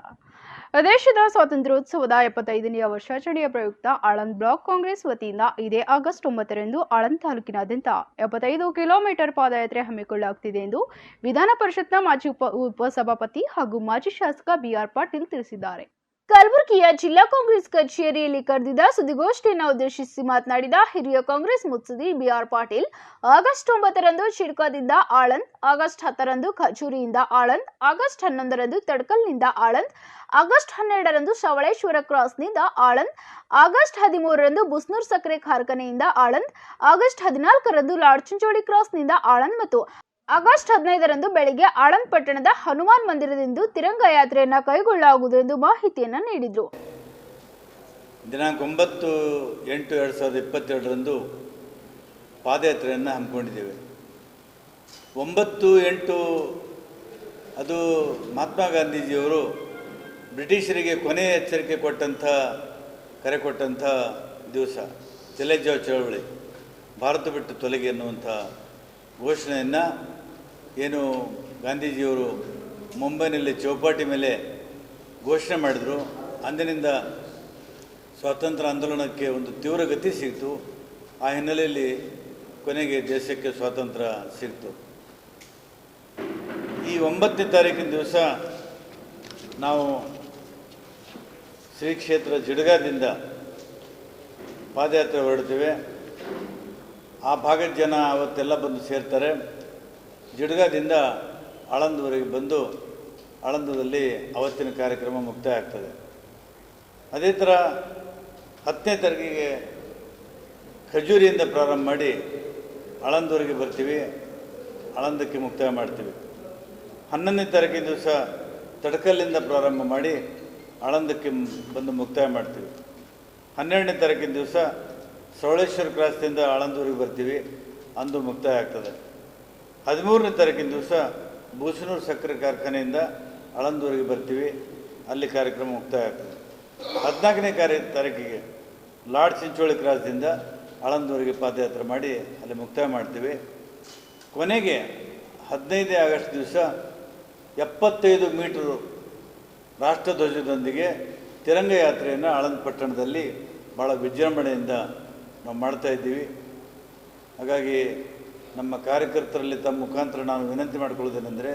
ದೇಶದ ಸ್ವಾತಂತ್ರ್ಯೋತ್ಸವದ 75ನೇ ವರ್ಷಾಚರಣೆಯ ಪ್ರಯುಕ್ತ ಆಳಂದ್ ಬ್ಲಾಕ್ ಕಾಂಗ್ರೆಸ್ ವತಿಯಿಂದ ಇದೇ ಆಗಸ್ಟ್ 9ರಂದು ಆಳಂದ್ ತಾಲೂಕಿನಾದ್ಯಂತ 75 ಕಿಲೋಮೀಟರ್ ಪಾದಯಾತ್ರೆ ಹಮ್ಮಿಕೊಳ್ಳಲಾಗುತ್ತಿದೆ ಎಂದು ವಿಧಾನ ಪರಿಷತ್ನ ಮಾಜಿ ಉಪಸಭಾಪತಿ ಹಾಗೂ ಮಾಜಿ ಶಾಸಕ ಬಿಆರ್ ಪಾಟೀಲ್ ತಿಳಿಸಿದ್ದಾರೆ. ಕಲಬುರಗಿಯ ಜಿಲ್ಲಾ ಕಾಂಗ್ರೆಸ್ ಕಚೇರಿಯಲ್ಲಿ ಕರೆದಿದ್ದ ಸುದ್ದಿಗೋಷ್ಠಿಯನ್ನು ಉದ್ದೇಶಿಸಿ ಮಾತನಾಡಿದ ಹಿರಿಯ ಕಾಂಗ್ರೆಸ್ ಮುತ್ಸದಿ ಬಿಆರ್ ಪಾಟೀಲ್, ಆಗಸ್ಟ್ 9ರಂದು ಚಿಡ್ಕಾದಿಂದ ಆಳಂದ್, ಆಗಸ್ಟ್ 10ರಂದು ಖಜೂರಿಯಿಂದ ಆಳಂದ್, ಆಗಸ್ಟ್ 11ರಂದು ತಡ್ಕಲ್ನಿಂದ ಆಳಂದ್, ಆಗಸ್ಟ್ 12ರಂದು ಶ್ರವಳೇಶ್ವರ ಕ್ರಾಸ್ನಿಂದ ಆಳಂದ್, ಆಗಸ್ಟ್ 13ರಂದು ಬುಸ್ನೂರ್ ಸಕ್ಕರೆ ಕಾರ್ಖಾನೆಯಿಂದ ಆಳಂದ್, ಆಗಸ್ಟ್ 14ರಂದು ಲಾಡ್ಚಂಚೋಳಿ ಕ್ರಾಸ್ನಿಂದ ಆಳಂದ್ ಮತ್ತು ಆಗಸ್ಟ್ 15ರಂದು ಬೆಳಗ್ಗೆ ಆಳಂದ್ ಪಟ್ಟಣದ ಹನುಮಾನ್ ಮಂದಿರದಿಂದ ತಿರಂಗ ಯಾತ್ರೆಯನ್ನು ಕೈಗೊಳ್ಳಲಾಗುವುದು ಎಂದು ಮಾಹಿತಿಯನ್ನು ನೀಡಿದರು. ದಿನಾಂಕ 9/8/2022ರಂದು ಪಾದಯಾತ್ರೆಯನ್ನು ಹಮ್ಮಿಕೊಂಡಿದ್ದೇವೆ. 9/8 ಅದು ಮಹಾತ್ಮ ಗಾಂಧೀಜಿಯವರು ಬ್ರಿಟಿಷರಿಗೆ ಕೊನೆಯ ಎಚ್ಚರಿಕೆ ಕರೆ ಕೊಟ್ಟಂಥ ದಿವಸ. ಚಲೆ ಜಾವ್ ಚಳವಳಿ, ಭಾರತ ಬಿಟ್ಟು ತೊಲಗಿ ಅನ್ನುವಂಥ ಘೋಷಣೆಯನ್ನು ಏನು ಗಾಂಧೀಜಿಯವರು ಮುಂಬೈನಲ್ಲಿ ಚೌಪಾಟಿ ಮೇಲೆ ಘೋಷಣೆ ಮಾಡಿದರು. ಅಂದಿನಿಂದ ಸ್ವಾತಂತ್ರ್ಯ ಆಂದೋಲನಕ್ಕೆ ಒಂದು ತೀವ್ರ ಗತಿ ಸಿಕ್ತು. ಆ ಹಿನ್ನೆಲೆಯಲ್ಲಿ ಕೊನೆಗೆ ದೇಶಕ್ಕೆ ಸ್ವಾತಂತ್ರ್ಯ ಸಿಕ್ತು. ಈ 9ನೇ ತಾರೀಕಿನ ದಿವಸ ನಾವು ಶ್ರೀ ಕ್ಷೇತ್ರ ಜಿಡ್ಗಾದಿಂದ ಪಾದಯಾತ್ರೆ ಹೊರಡ್ತೇವೆ. ಆ ಭಾಗದ ಜನ ಅವತ್ತೆಲ್ಲ ಬಂದು ಸೇರ್ತಾರೆ. ಜಿಡ್ಗಾದಿಂದ ಆಳಂದವರೆಗೆ ಬಂದು ಆಳಂದದಲ್ಲಿ ಅವತ್ತಿನ ಕಾರ್ಯಕ್ರಮ ಮುಕ್ತಾಯ ಆಗ್ತದೆ. ಅದೇ ಥರ 10ನೇ ತಾರೀಕಿಗೆ ಖಜೂರಿಯಿಂದ ಪ್ರಾರಂಭ ಮಾಡಿ ಆಳಂದವರೆಗೆ ಬರ್ತೀವಿ, ಆಳಂದಕ್ಕೆ ಮುಕ್ತಾಯ ಮಾಡ್ತೀವಿ. 11ನೇ ತಾರೀಕಿನ ದಿವಸ ತಡಕಲ್ಲಿಂದ ಪ್ರಾರಂಭ ಮಾಡಿ ಆಳಂದಕ್ಕೆ ಬಂದು ಮುಕ್ತಾಯ ಮಾಡ್ತೀವಿ. 12ನೇ ತಾರೀಕಿನ ದಿವಸ ಸವಳೇಶ್ವರ ಕ್ರಾಸ್ನಿಂದ ಆಳಂದೂರಿಗೆ ಬರ್ತೀವಿ, ಅಂದು ಮುಕ್ತಾಯ ಆಗ್ತದೆ. 13ನೇ ತಾರೀಕಿನ ದಿವಸ ಬೂಸನೂರು ಸಕ್ಕರೆ ಕಾರ್ಖಾನೆಯಿಂದ ಆಳಂದೂರಿಗೆ ಬರ್ತೀವಿ, ಅಲ್ಲಿ ಕಾರ್ಯಕ್ರಮ ಮುಕ್ತಾಯ ಆಗ್ತದೆ. 14ನೇ ತಾರೀಕಿಗೆ ಲಾರ್ಡ್ ಚಿಂಚೋಳಿ ಕ್ರಾಸ್ದಿಂದ ಆಳಂದೂರಿಗೆ ಪಾದಯಾತ್ರೆ ಮಾಡಿ ಅಲ್ಲಿ ಮುಕ್ತಾಯ ಮಾಡ್ತೀವಿ. ಕೊನೆಗೆ 15ನೇ ಆಗಸ್ಟ್ ದಿವಸ 75 ಮೀಟರು ರಾಷ್ಟ್ರಧ್ವಜದೊಂದಿಗೆ ತಿರಂಗ ಯಾತ್ರೆಯನ್ನು ಆಳಂದ ಪಟ್ಟಣದಲ್ಲಿ ಭಾಳ ವಿಜೃಂಭಣೆಯಿಂದ ನಾವು ಮಾಡ್ತಾಯಿದ್ದೀವಿ. ಹಾಗಾಗಿ ನಮ್ಮ ಕಾರ್ಯಕರ್ತರಲ್ಲಿ ತಮ್ಮ ಮುಖಾಂತರ ನಾನು ವಿನಂತಿ ಮಾಡಿಕೊಳ್ಳೋದೇನೆಂದರೆ,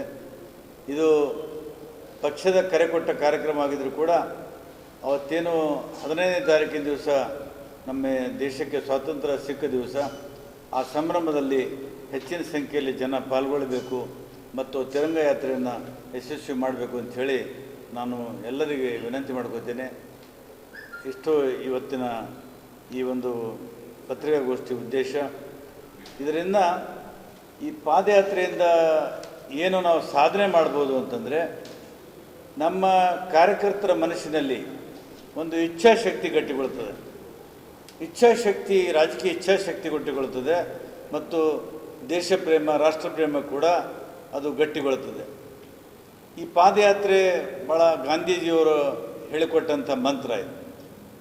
ಇದು ಪಕ್ಷದ ಕರೆ ಕೊಟ್ಟ ಕಾರ್ಯಕ್ರಮ ಆಗಿದ್ದರೂ ಕೂಡ ಅವತ್ತೇನು 15ನೇ ತಾರೀಕಿನ ದಿವಸ ನಮ್ಮ ದೇಶಕ್ಕೆ ಸ್ವಾತಂತ್ರ್ಯ ಸಿಕ್ಕ ದಿವಸ, ಆ ಸಂಭ್ರಮದಲ್ಲಿ ಹೆಚ್ಚಿನ ಸಂಖ್ಯೆಯಲ್ಲಿ ಜನ ಪಾಲ್ಗೊಳ್ಳಬೇಕು ಮತ್ತು ತಿರಂಗ ಯಾತ್ರೆಯನ್ನು ಯಶಸ್ವಿ ಮಾಡಬೇಕು ಅಂಥೇಳಿ ನಾನು ಎಲ್ಲರಿಗೆ ವಿನಂತಿ ಮಾಡ್ಕೋತೇನೆ. ಇಷ್ಟು ಇವತ್ತಿನ ಈ ಒಂದು ಪತ್ರಿಕಾಗೋಷ್ಠಿ ಉದ್ದೇಶ. ಇದರಿಂದ ಈ ಪಾದಯಾತ್ರೆಯಿಂದ ಏನು ನಾವು ಸಾಧನೆ ಮಾಡ್ಬೋದು ಅಂತಂದರೆ, ನಮ್ಮ ಕಾರ್ಯಕರ್ತರ ಮನಸ್ಸಿನಲ್ಲಿ ಒಂದು ಇಚ್ಛಾಶಕ್ತಿ ಗಟ್ಟಿಗೊಳ್ಳುತ್ತದೆ. ಇಚ್ಛಾಶಕ್ತಿ, ರಾಜಕೀಯ ಇಚ್ಛಾಶಕ್ತಿ ಗಟ್ಟಿಗೊಳ್ಳುತ್ತದೆ ಮತ್ತು ದೇಶ ಪ್ರೇಮ, ರಾಷ್ಟ್ರ ಪ್ರೇಮ ಕೂಡ ಅದು ಗಟ್ಟಿಗೊಳ್ಳುತ್ತದೆ. ಈ ಪಾದಯಾತ್ರೆ ಭಾಳ ಗಾಂಧೀಜಿಯವರು ಹೇಳಿಕೊಟ್ಟಂಥ ಮಂತ್ರ ಇದು.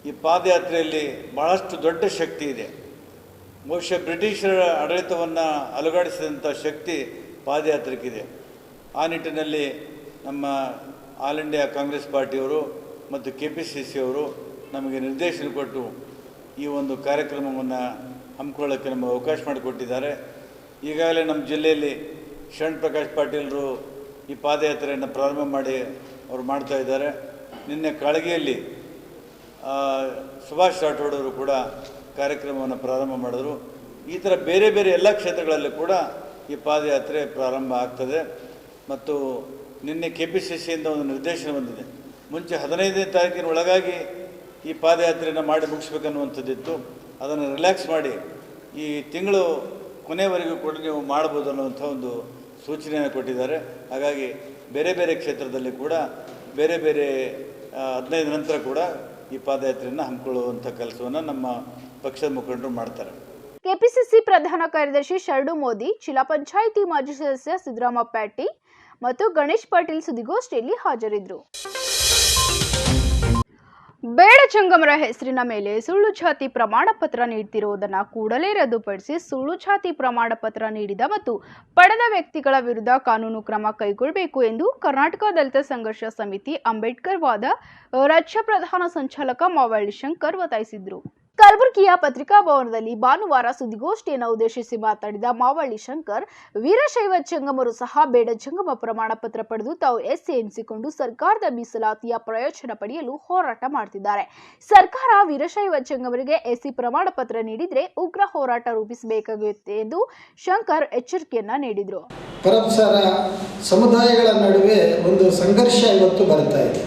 ಈ ಪಾದಯಾತ್ರೆಯಲ್ಲಿ ಭಾಳಷ್ಟು ದೊಡ್ಡ ಶಕ್ತಿ ಇದೆ. ಬಹುಶಃ ಬ್ರಿಟಿಷರ ಆಡಳಿತವನ್ನು ಅಲುಗಾಡಿಸಿದಂಥ ಶಕ್ತಿ ಪಾದಯಾತ್ರೆಗಿದೆ. ಆ ನಿಟ್ಟಿನಲ್ಲಿ ನಮ್ಮ ಆಲ್ ಇಂಡಿಯಾ ಕಾಂಗ್ರೆಸ್ ಪಾರ್ಟಿಯವರು ಮತ್ತು KPCC ಅವರು ನಮಗೆ ನಿರ್ದೇಶನ ಕೊಟ್ಟು ಈ ಒಂದು ಕಾರ್ಯಕ್ರಮವನ್ನು ಹಮ್ಮಿಕೊಳ್ಳೋಕ್ಕೆ ನಮಗೆ ಅವಕಾಶ ಮಾಡಿಕೊಟ್ಟಿದ್ದಾರೆ. ಈಗಾಗಲೇ ನಮ್ಮ ಜಿಲ್ಲೆಯಲ್ಲಿ ಶರಣ್ ಪ್ರಕಾಶ್ ಪಾಟೀಲರು ಈ ಪಾದಯಾತ್ರೆಯನ್ನು ಪ್ರಾರಂಭ ಮಾಡಿ ಅವರು ಮಾಡ್ತಾಯಿದ್ದಾರೆ. ನಿನ್ನೆ ಕಾಳಗಿಯಲ್ಲಿ ಸುಭಾಷ್ ರಾಠೋಡ್ ಅವರು ಕೂಡ ಕಾರ್ಯಕ್ರಮವನ್ನು ಪ್ರಾರಂಭ ಮಾಡಿದ್ರು. ಈ ಥರ ಬೇರೆ ಬೇರೆ ಎಲ್ಲ ಕ್ಷೇತ್ರಗಳಲ್ಲಿ ಕೂಡ ಈ ಪಾದಯಾತ್ರೆ ಪ್ರಾರಂಭ ಆಗ್ತದೆ. ಮತ್ತು ನಿನ್ನೆ KPCCಯಿಂದ ಒಂದು ನಿರ್ದೇಶನ ಬಂದಿದೆ. ಮುಂಚೆ 15ನೇ ತಾರೀಕಿನ ಒಳಗಾಗಿ ಈ ಪಾದಯಾತ್ರೆಯನ್ನು ಮಾಡಿ ಮುಗಿಸ್ಬೇಕನ್ನುವಂಥದ್ದಿತ್ತು. ಅದನ್ನು ರಿಲ್ಯಾಕ್ಸ್ ಮಾಡಿ ಈ ತಿಂಗಳು ಕೊನೆಯವರೆಗೂ ಕೂಡ ನೀವು ಮಾಡ್ಬೋದು ಅನ್ನುವಂಥ ಒಂದು ಸೂಚನೆಯನ್ನು ಕೊಟ್ಟಿದ್ದಾರೆ. ಹಾಗಾಗಿ ಬೇರೆ ಬೇರೆ ಕ್ಷೇತ್ರದಲ್ಲಿ ಕೂಡ ಬೇರೆ ಬೇರೆ 15 ನಂತರ ಕೂಡ ಈ ಪಾದಯಾತ್ರೆಯನ್ನು ಹಮ್ಮಿಕೊಳ್ಳುವಂಥ ಕೆಲಸವನ್ನು ನಮ್ಮ ಪಕ್ಷದ ಮುಖಂಡರು ಮಾಡ್ತಾರೆ. ಕೆಪಿಸಿಸಿ ಪ್ರಧಾನ ಕಾರ್ಯದರ್ಶಿ ಶರಣು ಮೋದಿ, ಜಿಲ್ಲಾ ಪಂಚಾಯಿತಿ ಮಾಜಿ ಸದಸ್ಯ ಸಿದ್ದರಾಮ ಪ್ಯಾಟಿ ಮತ್ತು ಗಣೇಶ್ ಪಾಟೀಲ್ ಸುದ್ದಿಗೋಷ್ಠಿಯಲ್ಲಿ ಹಾಜರಿದ್ದರು. ಬೇಡ ಜಂಗಮರ ಹೆಸರಿನ ಮೇಲೆ ಸುಳ್ಳು ಜಾತಿ ಪ್ರಮಾಣ ಪತ್ರ ನೀಡುತ್ತಿರುವುದನ್ನು ಕೂಡಲೇ ರದ್ದುಪಡಿಸಿ ಸುಳ್ಳು ಜಾತಿ ಪ್ರಮಾಣ ಪತ್ರ ನೀಡಿದ ಮತ್ತು ಪಡೆದ ವ್ಯಕ್ತಿಗಳ ವಿರುದ್ಧ ಕಾನೂನು ಕ್ರಮ ಕೈಗೊಳ್ಳಬೇಕು ಎಂದು ಕರ್ನಾಟಕ ದಲಿತ ಸಂಘರ್ಷ ಸಮಿತಿ ಅಂಬೇಡ್ಕರ್ ವಾದ ರಾಜ್ಯ ಪ್ರಧಾನ ಸಂಚಾಲಕ ಮಾವಳ್ಳಿ ಶಂಕರ್ ಒತ್ತಾಯಿಸಿದರು. ಕಲಬುರಗಿಯ ಪತ್ರಿಕಾ ಭವನದಲ್ಲಿ ಭಾನುವಾರ ಸುದ್ದಿಗೋಷ್ಠಿಯನ್ನು ಉದ್ದೇಶಿಸಿ ಮಾತನಾಡಿದ ಮಾವಳ್ಳಿ ಶಂಕರ್, ವೀರಶೈವ ಜಂಗಮರು ಸಹ ಬೇಡ ಜಂಗಮ ಪ್ರಮಾಣ ಪತ್ರ ಪಡೆದು ತಾವು ಎಸ್ಸಿ ಎನಿಸಿಕೊಂಡು ಸರ್ಕಾರದ ಮೀಸಲಾತಿಯ ಪ್ರಯೋಜನ ಪಡೆಯಲು ಹೋರಾಟ ಮಾಡುತ್ತಿದ್ದಾರೆ. ಸರ್ಕಾರ ವೀರಶೈವ ಜಂಗಮರಿಗೆ ಎಸ್ಸಿ ಪ್ರಮಾಣ ಪತ್ರ ನೀಡಿದರೆ ಉಗ್ರ ಹೋರಾಟ ರೂಪಿಸಬೇಕಾಗುತ್ತೆ ಎಂದು ಶಂಕರ್ ಎಚ್ಚರಿಕೆಯನ್ನ ನೀಡಿದರು. ಪರಸ್ಪರ ಸಮುದಾಯಗಳ ನಡುವೆ ಒಂದು ಸಂಘರ್ಷ ಇವತ್ತು ಬರ್ತಾ ಇದೆ.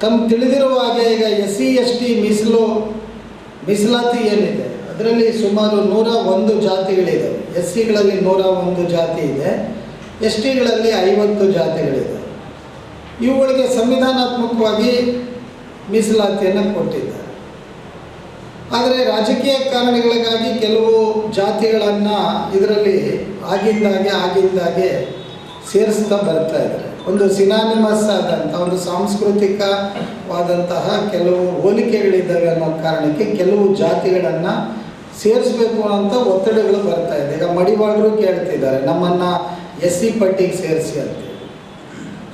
ತಮ್ಮ ತಿಳಿದಿರುವ ಹಾಗೆ ಈಗ SC ST ಮೀಸಲಾತಿ ಏನಿದೆ ಅದರಲ್ಲಿ ಸುಮಾರು 101 ಜಾತಿಗಳಿದೆ. SCಗಳಲ್ಲಿ 101 ಜಾತಿ ಇದೆ, STಗಳಲ್ಲಿ 50 ಜಾತಿಗಳಿದೆ. ಇವುಗಳಿಗೆ ಸಂವಿಧಾನಾತ್ಮಕವಾಗಿ ಮೀಸಲಾತಿಯನ್ನು ಕೊಟ್ಟಿದ್ದಾರೆ. ಆದರೆ ರಾಜಕೀಯ ಕಾರಣಗಳಿಗಾಗಿ ಕೆಲವು ಜಾತಿಗಳನ್ನು ಇದರಲ್ಲಿ ಆಗಿಂದಾಗೆ ಸೇರಿಸ್ತಾ ಬರ್ತಾ ಇದ್ದಾರೆ. ಒಂದು ಸಿನಾನಿಮಸ್ ಆದಂಥ ಒಂದು ಸಾಂಸ್ಕೃತಿಕವಾದಂತಹ ಕೆಲವು ಹೋಲಿಕೆಗಳಿದ್ದಾವೆ ಅನ್ನೋ ಕಾರಣಕ್ಕೆ ಕೆಲವು ಜಾತಿಗಳನ್ನು ಸೇರಿಸಬೇಕು ಅಂತ ಒತ್ತಡಗಳು ಬರ್ತಾ ಇದೆ. ಈಗ ಮಡಿವಾಳರು ಕೇಳ್ತಿದ್ದಾರೆ ನಮ್ಮನ್ನು SC ಪಟ್ಟಿಗೆ ಸೇರಿಸಿ ಅಂತೇಳಿ.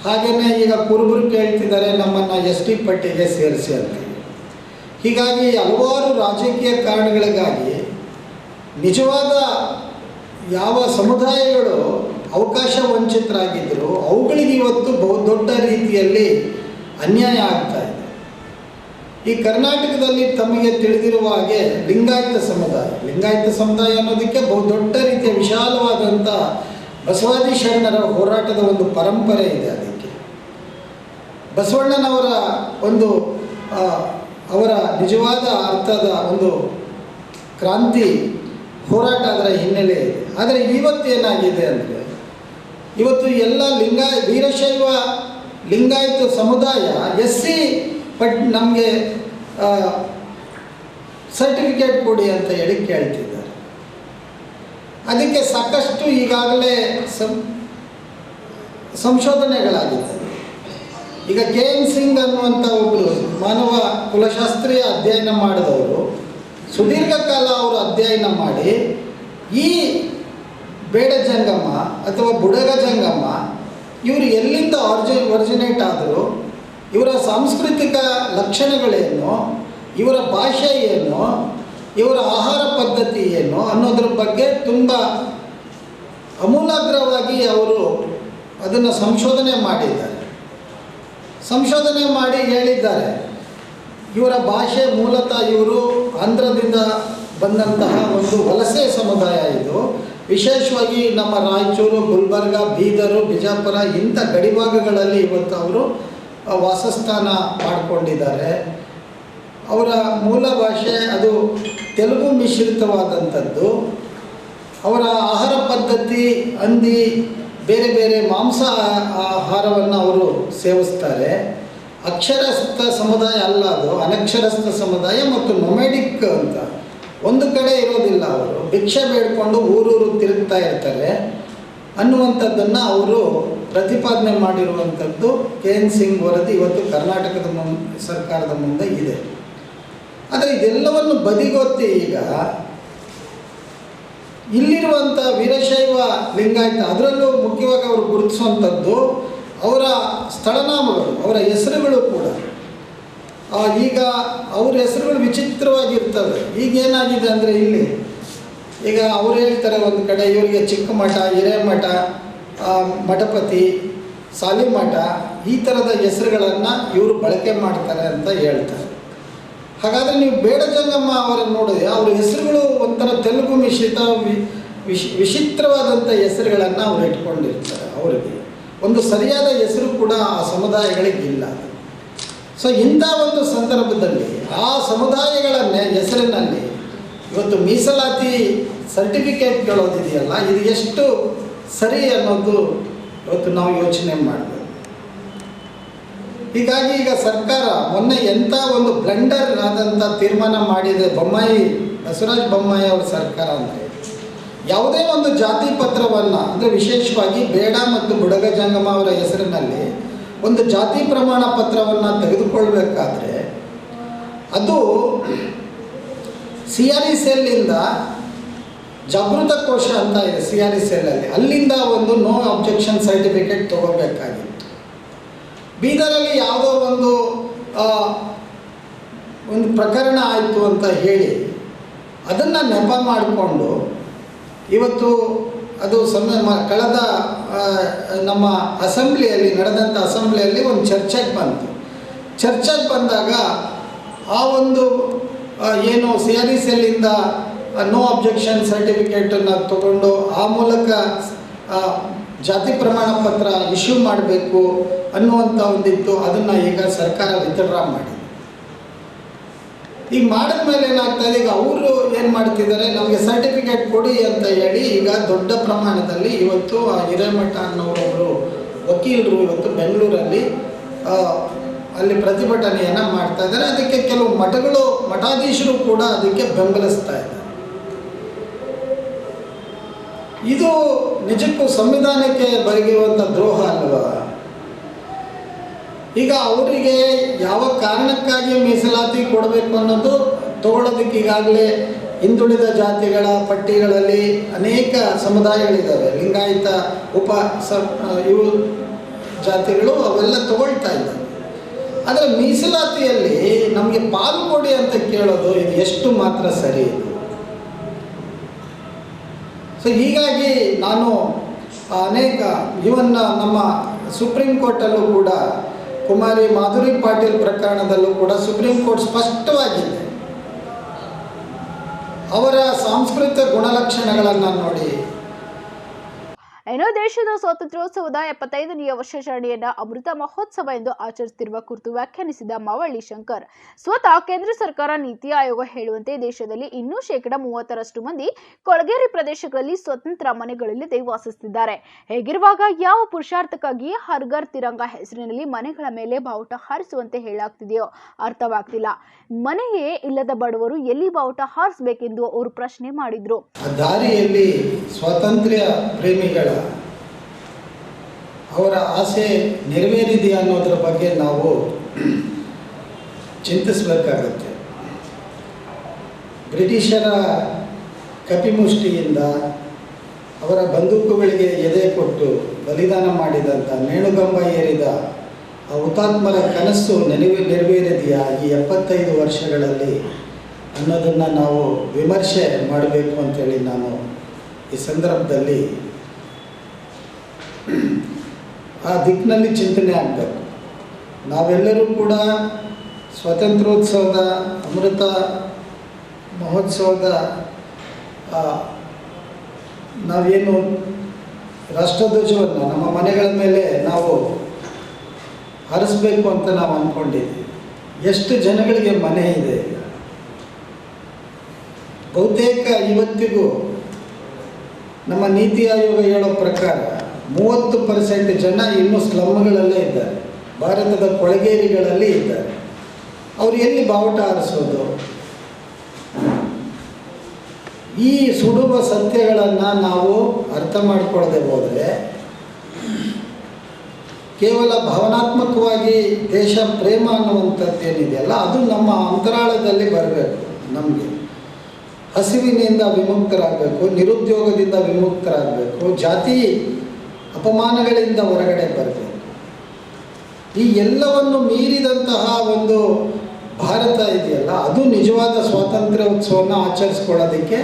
ಹಾಗೆಯೇ ಈಗ ಕುರುಬರು ಕೇಳ್ತಿದ್ದಾರೆ ನಮ್ಮನ್ನು ST ಪಟ್ಟಿಗೆ ಸೇರಿಸಿ ಅಂತೇಳಿ. ಹೀಗಾಗಿ ಹಲವಾರು ರಾಜಕೀಯ ಕಾರಣಗಳಿಗಾಗಿ ನಿಜವಾದ ಯಾವ ಸಮುದಾಯಗಳು ಅವಕಾಶ ವಂಚಿತರಾಗಿದ್ದರು ಅವುಗಳಿಗೆ ಇವತ್ತು ಬಹುದೊಡ್ಡ ರೀತಿಯಲ್ಲಿ ಅನ್ಯಾಯ ಆಗ್ತಾ ಇದೆ. ಈ ಕರ್ನಾಟಕದಲ್ಲಿ ತಮಗೆ ತಿಳಿದಿರುವ ಹಾಗೆ ಲಿಂಗಾಯತ ಸಮುದಾಯ ಅನ್ನೋದಕ್ಕೆ ಬಹುದೊಡ್ಡ ರೀತಿಯ ವಿಶಾಲವಾದಂಥ ಬಸವಾದಿ ಶರಣರ ಹೋರಾಟದ ಒಂದು ಪರಂಪರೆ ಇದೆ. ಅದಕ್ಕೆ ಬಸವಣ್ಣನವರ ಒಂದು ಅವರ ನಿಜವಾದ ಅರ್ಥದ ಒಂದು ಕ್ರಾಂತಿ ಹೋರಾಟ ಅದರ ಹಿನ್ನೆಲೆ ಇದೆ. ಆದರೆ ಇವತ್ತೇನಾಗಿದೆ ಅಂದರೆ ಇವತ್ತು ಎಲ್ಲ ವೀರಶೈವ ಲಿಂಗಾಯತ ಸಮುದಾಯ SC ನಮಗೆ ಸರ್ಟಿಫಿಕೇಟ್ ಕೊಡಿ ಅಂತ ಹೇಳಿ ಕೇಳ್ತಿದ್ದಾರೆ. ಅದಕ್ಕೆ ಸಾಕಷ್ಟು ಈಗಾಗಲೇ ಸಂಶೋಧನೆಗಳಾಗಿದೆ. ಈಗ KN ಸಿಂಗ್ ಅನ್ನುವಂಥ ಒಬ್ಬರು ಮಾನವ ಕುಲಶಾಸ್ತ್ರೀಯ ಅಧ್ಯಯನ ಮಾಡಿದವರು ಸುದೀರ್ಘ ಕಾಲ ಅವರು ಅಧ್ಯಯನ ಮಾಡಿ ಈ ಬೇಡ ಜಂಗಮ ಅಥವಾ ಬುಡಗ ಜಂಗಮ ಇವರು ಎಲ್ಲಿಂದ ಒರಿಜಿನೇಟ್ ಆದರು, ಇವರ ಸಾಂಸ್ಕೃತಿಕ ಲಕ್ಷಣಗಳೇನು, ಇವರ ಭಾಷೆ ಏನು, ಇವರ ಆಹಾರ ಪದ್ಧತಿ ಏನು ಅನ್ನೋದ್ರ ಬಗ್ಗೆ ತುಂಬ ಅಮೂಲಾಗ್ರವಾಗಿ ಅವರು ಅದನ್ನು ಸಂಶೋಧನೆ ಮಾಡಿದ್ದಾರೆ. ಸಂಶೋಧನೆ ಮಾಡಿ ಹೇಳಿದ್ದಾರೆ, ಇವರ ಭಾಷೆ ಮೂಲತಃ ಇವರು ಆಂಧ್ರದಿಂದ ಬಂದಂತಹ ಒಂದು ವಲಸೆ ಸಮುದಾಯ. ಇದು ವಿಶೇಷವಾಗಿ ನಮ್ಮ ರಾಯಚೂರು, ಗುಲ್ಬರ್ಗ, ಬೀದರು, ಬಿಜಾಪುರ ಇಂಥ ಗಡಿಭಾಗಗಳಲ್ಲಿ ಇವತ್ತು ಅವರು ವಾಸಸ್ಥಾನ ಮಾಡಿಕೊಂಡಿದ್ದಾರೆ. ಅವರ ಮೂಲ ಭಾಷೆ ಅದು ತೆಲುಗು ಮಿಶ್ರಿತವಾದಂಥದ್ದು. ಅವರ ಆಹಾರ ಪದ್ಧತಿ ಹಂದಿ, ಬೇರೆ ಬೇರೆ ಮಾಂಸ ಆಹಾರವನ್ನು ಅವರು ಸೇವಿಸ್ತಾರೆ. ಅಕ್ಷರಸ್ಥ ಸಮುದಾಯ ಅಲ್ಲ, ಅದು ಅನಕ್ಷರಸ್ಥ ಸಮುದಾಯ ಮತ್ತು ನೊಮ್ಯಾಡಿಕ್ ಅಂತ ಒಂದು ಕಡೆ ಇರೋದಿಲ್ಲ. ಅವರು ಭಿಕ್ಷೆ ಬೇಡ್ಕೊಂಡು ಊರೂರು ತಿರುಗ್ತಾ ಇರ್ತಾರೆ ಅನ್ನುವಂಥದ್ದನ್ನು ಅವರು ಪ್ರತಿಪಾದನೆ ಮಾಡಿರುವಂಥದ್ದು KN ಸಿಂಗ್ ವರದಿ ಇವತ್ತು ಕರ್ನಾಟಕದ ಸರ್ಕಾರದ ಮುಂದೆ ಇದೆ. ಆದರೆ ಇದೆಲ್ಲವನ್ನು ಬದಿಗೊತ್ತಿ ಈಗ ಇಲ್ಲಿರುವಂಥ ವೀರಶೈವ ಲಿಂಗಾಯತ, ಅದರಲ್ಲೂ ಮುಖ್ಯವಾಗಿ ಅವರು ಗುರುತಿಸುವಂಥದ್ದು ಅವರ ಸ್ಥಳನಾಮಗಳು, ಅವರ ಹೆಸರುಗಳು ಕೂಡ ಈಗ ಅವ್ರ ಹೆಸರುಗಳು ವಿಚಿತ್ರವಾಗಿರ್ತವೆ. ಈಗೇನಾಗಿದೆ ಅಂದರೆ ಇಲ್ಲಿ ಈಗ ಅವ್ರು ಹೇಳ್ತಾರೆ ಒಂದು ಕಡೆ ಇವರಿಗೆ ಚಿಕ್ಕ ಮಠ, ಹಿರೇಮಠ, ಮಠಪತಿ, ಸಾಲಿಮಠ ಈ ಥರದ ಹೆಸರುಗಳನ್ನು ಇವರು ಬಳಕೆ ಮಾಡ್ತಾರೆ ಅಂತ ಹೇಳ್ತಾರೆ. ಹಾಗಾದರೆ ನೀವು ಬೇಡ ಜಂಗಮ್ಮ ಅವರನ್ನು ನೋಡಿದ್ರೆ ಅವ್ರ ಹೆಸರುಗಳು ಒಂಥರ ತೆಲುಗು ಮಿಶ್ರಿತ ವಿಚಿತ್ರವಾದಂಥ ಹೆಸರುಗಳನ್ನು ಅವ್ರು ಇಟ್ಕೊಂಡಿರ್ತಾರೆ. ಅವರಿಗೆ ಒಂದು ಸರಿಯಾದ ಹೆಸರು ಕೂಡ ಆ ಸಮುದಾಯಗಳಿಗಿಲ್ಲ. ಸೊ ಇಂಥ ಒಂದು ಸಂದರ್ಭದಲ್ಲಿ ಆ ಸಮುದಾಯಗಳನ್ನೇ ಹೆಸರಿನಲ್ಲಿ ಇವತ್ತು ಮೀಸಲಾತಿ ಸರ್ಟಿಫಿಕೇಟ್ ಗಳೋದಿದೆಯಲ್ಲ, ಇದು ಎಷ್ಟು ಸರಿ ಅನ್ನೋದು ಇವತ್ತು ನಾವು ಯೋಚನೆ ಮಾಡಬೇಕು. ಹೀಗಾಗಿ ಈಗ ಸರ್ಕಾರ ಮೊನ್ನೆ ಎಂಥ ಒಂದು ಬ್ಲಂಡರ್ ಆದಂಥ ತೀರ್ಮಾನ ಮಾಡಿದೆ ಬಸವರಾಜ ಬೊಮ್ಮಾಯಿ ಅವರ ಸರ್ಕಾರ ಅಂದರೆ, ಯಾವುದೇ ಒಂದು ಜಾತಿ ಪತ್ರವನ್ನು ಅಂದರೆ ವಿಶೇಷವಾಗಿ ಬೇಡ ಮತ್ತು ಬುಡಗ ಜಂಗಮ ಅವರ ಹೆಸರಿನಲ್ಲಿ ಒಂದು ಜಾತಿ ಪ್ರಮಾಣ ಪತ್ರವನ್ನು ತೆಗೆದುಕೊಳ್ಬೇಕಾದ್ರೆ ಅದು CRECELಯಿಂದ ಜಾಗೃತ ಕೋಶ ಅಂತ ಇದೆ CRECELಲ್ಲಿ, ಅಲ್ಲಿಂದ ಒಂದು ನೋ ಅಬ್ಜೆಕ್ಷನ್ ಸರ್ಟಿಫಿಕೇಟ್ ತೊಗೋಬೇಕಾಗಿತ್ತು. ಬೀದರಲ್ಲಿ ಯಾವುದೋ ಒಂದು ಪ್ರಕರಣ ಆಯಿತು ಅಂತ ಹೇಳಿ ಅದನ್ನು ನೆಪ ಮಾಡಿಕೊಂಡು ಇವತ್ತು ಅದು ಕಳೆದ ನಮ್ಮ ಅಸೆಂಬ್ಲಿಯಲ್ಲಿ ನಡೆದಂಥ ಅಸೆಂಬ್ಲಿಯಲ್ಲಿ ಒಂದು ಚರ್ಚೆಗೆ ಬಂತು. ಚರ್ಚೆಗೆ ಬಂದಾಗ ಆ ಒಂದು ಏನು CRECELಯಿಂದ ನೋ ಅಬ್ಜೆಕ್ಷನ್ ಸರ್ಟಿಫಿಕೇಟನ್ನು ತಗೊಂಡು ಆ ಮೂಲಕ ಜಾತಿ ಪ್ರಮಾಣ ಪತ್ರ ಇಶ್ಯೂ ಮಾಡಬೇಕು ಅನ್ನುವಂಥ ಒಂದಿತ್ತು. ಅದನ್ನು ಈಗ ಸರ್ಕಾರ ವಿತ್ಡ್ರಾ ಮಾಡಿದೆ. ಈಗ ಮಾಡಿದ ಮೇಲೆ ಏನಾಗ್ತಾಯಿದೆ, ಈಗ ಅವರು ಏನು ಮಾಡ್ತಿದ್ದಾರೆ, ನಮಗೆ ಸರ್ಟಿಫಿಕೇಟ್ ಕೊಡಿ ಅಂತ ಹೇಳಿ ಈಗ ದೊಡ್ಡ ಪ್ರಮಾಣದಲ್ಲಿ ಇವತ್ತು ಆ ಹಿರೇಮಠ ಅನ್ನೋರೊಬ್ಬರು ವಕೀಲರು ಇವತ್ತು ಬೆಂಗಳೂರಲ್ಲಿ ಅಲ್ಲಿ ಪ್ರತಿಭಟನೆಯನ್ನು ಮಾಡ್ತಾ ಇದ್ದಾರೆ. ಅದಕ್ಕೆ ಕೆಲವು ಮಠಾಧೀಶರು ಕೂಡ ಅದಕ್ಕೆ ಬೆಂಬಲಿಸ್ತಾ ಇದ್ದಾರೆ. ಇದು ನಿಜಕ್ಕೂ ಸಂವಿಧಾನಕ್ಕೆ ಬಗೆಯುವಂಥ ದ್ರೋಹ ಅಲ್ವಾ? ಈಗ ಅವರಿಗೆ ಯಾವ ಕಾರಣಕ್ಕಾಗಿ ಮೀಸಲಾತಿ ಕೊಡಬೇಕು ಅನ್ನೋದು ತಗೊಳ್ಳೋದಕ್ಕೆ ಈಗಾಗಲೇ ಹಿಂದುಳಿದ ಜಾತಿಗಳ ಪಟ್ಟಿಗಳಲ್ಲಿ ಅನೇಕ ಸಮುದಾಯಗಳಿದ್ದಾವೆ. ಲಿಂಗಾಯತ ಇವು ಜಾತಿಗಳು ಅವೆಲ್ಲ ತಗೊಳ್ತಾ ಇದ್ದಾವೆ. ಆದರೆ ಮೀಸಲಾತಿಯಲ್ಲಿ ನಮಗೆ ಪಾಲು ಕೊಡಿ ಅಂತ ಕೇಳೋದು ಇದು ಎಷ್ಟು ಮಾತ್ರ ಸರಿ ಇದು? ಸೊ ಹೀಗಾಗಿ ನಾನು ಅನೇಕ ನಮ್ಮ ಸುಪ್ರೀಂ ಕೋರ್ಟಲ್ಲೂ ಕೂಡ ಕುಮಾರಿ ಮಾಧುರಿ ಪಾಟೀಲ್ ಪ್ರಕರಣದಲ್ಲೂ ಕೂಡ ಸುಪ್ರೀಂ ಕೋರ್ಟ್ ಸ್ಪಷ್ಟವಾಗಿದೆ, ಅವರ ಸಾಂಸ್ಕೃತಿಕ ಗುಣಲಕ್ಷಣಗಳನ್ನು ನೋಡಿ. ಇನ್ನು ದೇಶದ ಸ್ವಾತಂತ್ರ್ಯೋತ್ಸವದ 75ನೇ ವರ್ಷಾಚರಣೆಯನ್ನ ಅಮೃತ ಮಹೋತ್ಸವ ಎಂದು ಆಚರಿಸುತ್ತಿರುವ ಕುರಿತು ವ್ಯಾಖ್ಯಾನಿಸಿದ ಮಾವಳ್ಳಿ ಶಂಕರ್, ಸ್ವತಃ ಕೇಂದ್ರ ಸರ್ಕಾರ ನೀತಿ ಆಯೋಗ ಹೇಳುವಂತೆ ದೇಶದಲ್ಲಿ ಇನ್ನೂ 30% ಮಂದಿ ಕೊಳಗೇರಿ ಪ್ರದೇಶಗಳಲ್ಲಿ ಸ್ವತಂತ್ರ ಮನೆಗಳಿಲ್ಲದೆ ವಾಸಿಸುತ್ತಿದ್ದಾರೆ. ಹೇಗಿರುವಾಗ ಯಾವ ಪುರುಷಾರ್ಥಕ್ಕಾಗಿ ಹರ್ ಘರ್ ತಿರಂಗ ಹೆಸರಿನಲ್ಲಿ ಮನೆಗಳ ಮೇಲೆ ಬಾವುಟ ಹಾರಿಸುವಂತೆ ಹೇಳಲಾಗ್ತಿದೆಯೋ ಅರ್ಥವಾಗ್ತಿಲ್ಲ. ಮನೆಯೇ ಇಲ್ಲದ ಬಡವರು ಎಲ್ಲಿ ಬಾವುಟ ಹಾರಿಸಬೇಕೆಂದು ಅವರು ಪ್ರಶ್ನೆ ಮಾಡಿದ್ರು. ದಾರಿಯಲ್ಲಿ ಸ್ವಾತಂತ್ರ್ಯ ಪ್ರೇಮಿಗಳ ಅವರ ಆಸೆ ನೆರವೇರಿದೆಯಾ ಅನ್ನೋದ್ರ ಬಗ್ಗೆ ನಾವು ಚಿಂತಿಸಬೇಕಾಗತ್ತೆ. ಬ್ರಿಟಿಷರ ಕಪಿಮುಷ್ಟಿಯಿಂದ ಅವರ ಬಂದೂಕುಗಳಿಗೆ ಎದೆ ಕೊಟ್ಟು ಬಲಿದಾನ ಮಾಡಿದಂಥ ನೇಣುಗಂಬ ಏರಿದ ಆ ಹುತಾತ್ಮರ ಕನಸು ನೆರವೇರಿದೆಯಾ ಈ 75 ವರ್ಷಗಳಲ್ಲಿ ಅನ್ನೋದನ್ನು ನಾವು ವಿಮರ್ಶೆ ಮಾಡಬೇಕು ಅಂತೇಳಿ ನಾನು ಈ ಸಂದರ್ಭದಲ್ಲಿ ಆ ದಿಕ್ಕಿನಲ್ಲಿ ಚಿಂತನೆ ಆಗಬೇಕು. ನಾವೆಲ್ಲರೂ ಕೂಡ ಸ್ವಾತಂತ್ರ್ಯೋತ್ಸವದ ಅಮೃತ ಮಹೋತ್ಸವದ ನಾವೇನು ರಾಷ್ಟ್ರಧ್ವಜವನ್ನು ನಮ್ಮ ಮನೆಗಳ ಮೇಲೆ ನಾವು ಹಾರಿಸ್ಬೇಕು ಅಂತ ನಾವು ಅಂದ್ಕೊಂಡಿದ್ದೀವಿ. ಎಷ್ಟು ಜನಗಳಿಗೆ ಮನೆ ಇದೆ? ಬಹುತೇಕ ಇವತ್ತಿಗೂ ನಮ್ಮ ನೀತಿ ಆಯೋಗ ಹೇಳೋ ಪ್ರಕಾರ 30% ಜನ ಇನ್ನೂ ಸ್ಲಮ್ಗಳಲ್ಲೇ ಇದ್ದಾರೆ, ಭಾರತದ ಕೊಳಗೇರಿಗಳಲ್ಲಿ ಇದ್ದಾರೆ. ಅವರು ಎಲ್ಲಿ ಬಾವುಟ ಹಾರಿಸೋದು? ಈ ಸುಡುವ ಸತ್ಯಗಳನ್ನು ನಾವು ಅರ್ಥ ಮಾಡಿಕೊಳ್ಳದೆ ಹೋದರೆ ಕೇವಲ ಭಾವನಾತ್ಮಕವಾಗಿ ದೇಶ ಪ್ರೇಮ ಅನ್ನುವಂಥದ್ದು ಏನಿದೆಯಲ್ಲ ಅದು ನಮ್ಮ ಅಂತರಾಳದಲ್ಲಿ ಬರಬೇಕು. ನಮಗೆ ಹಸಿವಿನಿಂದ ವಿಮುಕ್ತರಾಗಬೇಕು, ನಿರುದ್ಯೋಗದಿಂದ ವಿಮುಕ್ತರಾಗಬೇಕು, ಜಾತಿ ಅಪಮಾನಗಳಿಂದ ಹೊರಗಡೆ ಬರಬೇಕು. ಈ ಎಲ್ಲವನ್ನು ಮೀರಿದಂತಹ ಒಂದು ಭಾರತ ಇದೆಯಲ್ಲ ಅದು ನಿಜವಾದ ಸ್ವಾತಂತ್ರ್ಯೋತ್ಸವವನ್ನು ಆಚರಿಸ್ಕೊಳ್ಳೋದಕ್ಕೆ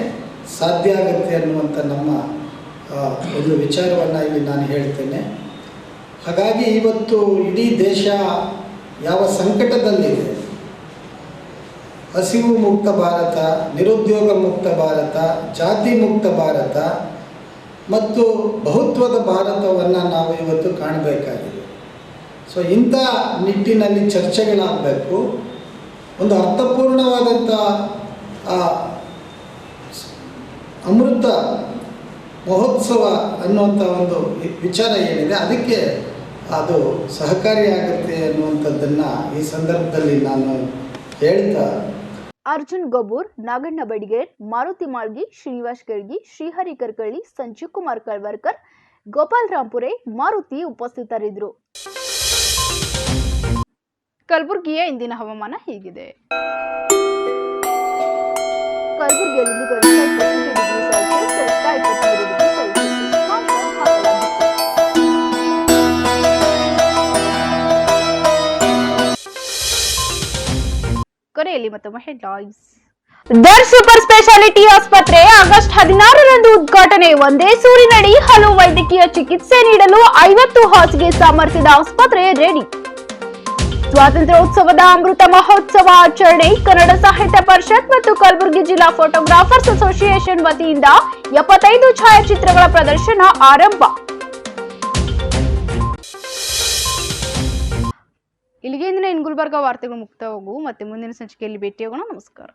ಸಾಧ್ಯ ಆಗುತ್ತೆ ಅನ್ನುವಂಥ ನಮ್ಮ ಒಂದು ವಿಚಾರವನ್ನು ಇಲ್ಲಿ ನಾನು ಹೇಳ್ತೇನೆ. ಹಾಗಾಗಿ ಇವತ್ತು ಇಡೀ ದೇಶ ಯಾವ ಸಂಕಟದಲ್ಲಿದೆ, ಹಸಿವು ಮುಕ್ತ ಭಾರತ, ನಿರುದ್ಯೋಗ ಮುಕ್ತ ಭಾರತ, ಜಾತಿ ಮುಕ್ತ ಭಾರತ ಮತ್ತು ಬಹುತ್ವದ ಭಾರತವನ್ನು ನಾವು ಇವತ್ತು ಕಾಣಬೇಕಾಗಿದೆ. ಸೊ ಇಂಥ ನಿಟ್ಟಿನಲ್ಲಿ ಚರ್ಚೆಗಳಾಗಬೇಕು. ಒಂದು ಅರ್ಥಪೂರ್ಣವಾದಂಥ ಅಮೃತ ಮಹೋತ್ಸವ ಅನ್ನುವಂಥ ಒಂದು ವಿಚಾರ ಏನಿದೆ ಅದಕ್ಕೆ ಅದು ಸಹಕಾರಿಯಾಗುತ್ತೆ ಅನ್ನುವಂಥದ್ದನ್ನು ಈ ಸಂದರ್ಭದಲ್ಲಿ ನಾನು ಹೇಳ್ತಾ ಅರ್ಜುನ್ ಗೊಬ್ಬೂರ್, ನಾಗಣ್ಣ ಬಡಿಗೇರ್, ಮಾರುತಿ ಮಾಳ್ಗಿ, ಶ್ರೀನಿವಾಸ್ ಗರ್ಗಿ, ಶ್ರೀಹರಿ ಕರ್ಕಳ್ಳಿ, ಸಂಜೀವ್ ಕುಮಾರ್ ಕಳ್ವರ್ಕರ್, ಗೋಪಾಲ್ ರಾಂಪುರೆ, ಮಾರುತಿ ಉಪಸ್ಥಿತರಿದ್ದರು. ಕಲಬುರಗಿಯ ಇಂದಿನ ಹವಾಮಾನ ಹೀಗಿದೆ. ಕಲಬುರಗಿಯಲ್ಲಿ ಗರಿಷ್ಠ 22 ಡಿಗ್ರಿ ಸೆಲ್ಸಿಯಸ್, ಗರಿಷ್ಠ 23 ಡಿಗ್ರಿ ಸೆಲ್ಸಿಯಸ್ ಹಾಕಲಾಗಿತ್ತು. ಕೊನೆಯಲ್ಲಿ ಮತ್ತೊಮ್ಮೆ ಹೆಡ್ಲೈನ್ಸ್. ದರ್ ಸೂಪರ್ ಸ್ಪೆಷಾಲಿಟಿ ಆಸ್ಪತ್ರೆ ಆಗಸ್ಟ್ 16ರಂದು ಉದ್ಘಾಟನೆ. ಒಂದೇ ಸೂರಿನಡಿ ಹಲವು ವೈದ್ಯಕೀಯ ಚಿಕಿತ್ಸೆ ನೀಡಲು 50 ಹಾಸಿಗೆ ಸಾಮರ್ಥ್ಯದ ಆಸ್ಪತ್ರೆ ರೆಡಿ. ಸ್ವಾತಂತ್ರ್ಯೋತ್ಸವದ ಅಮೃತ ಮಹೋತ್ಸವ ಆಚರಣೆ. ಕನ್ನಡ ಸಾಹಿತ್ಯ ಪರಿಷತ್ ಮತ್ತು ಕಲಬುರಗಿ ಜಿಲ್ಲಾ ಫೋಟೋಗ್ರಾಫರ್ಸ್ ಅಸೋಸಿಯೇಷನ್ ವತಿಯಿಂದ 75 ಛಾಯಾಚಿತ್ರಗಳ ಪ್ರದರ್ಶನ ಆರಂಭ. ಇಲ್ಲಿಗೆ ಇಂದಿನ ಗುಲ್ಬರ್ಗ ವಾರ್ತೆಗಳು ಮುಕ್ತಾಯವಾಗುವು. ಮತ್ತೆ ಮುಂದಿನ ಸಂಚಿಕೆಯಲ್ಲಿ ಭೇಟಿಯಾಗೋಣ. ನಮಸ್ಕಾರ.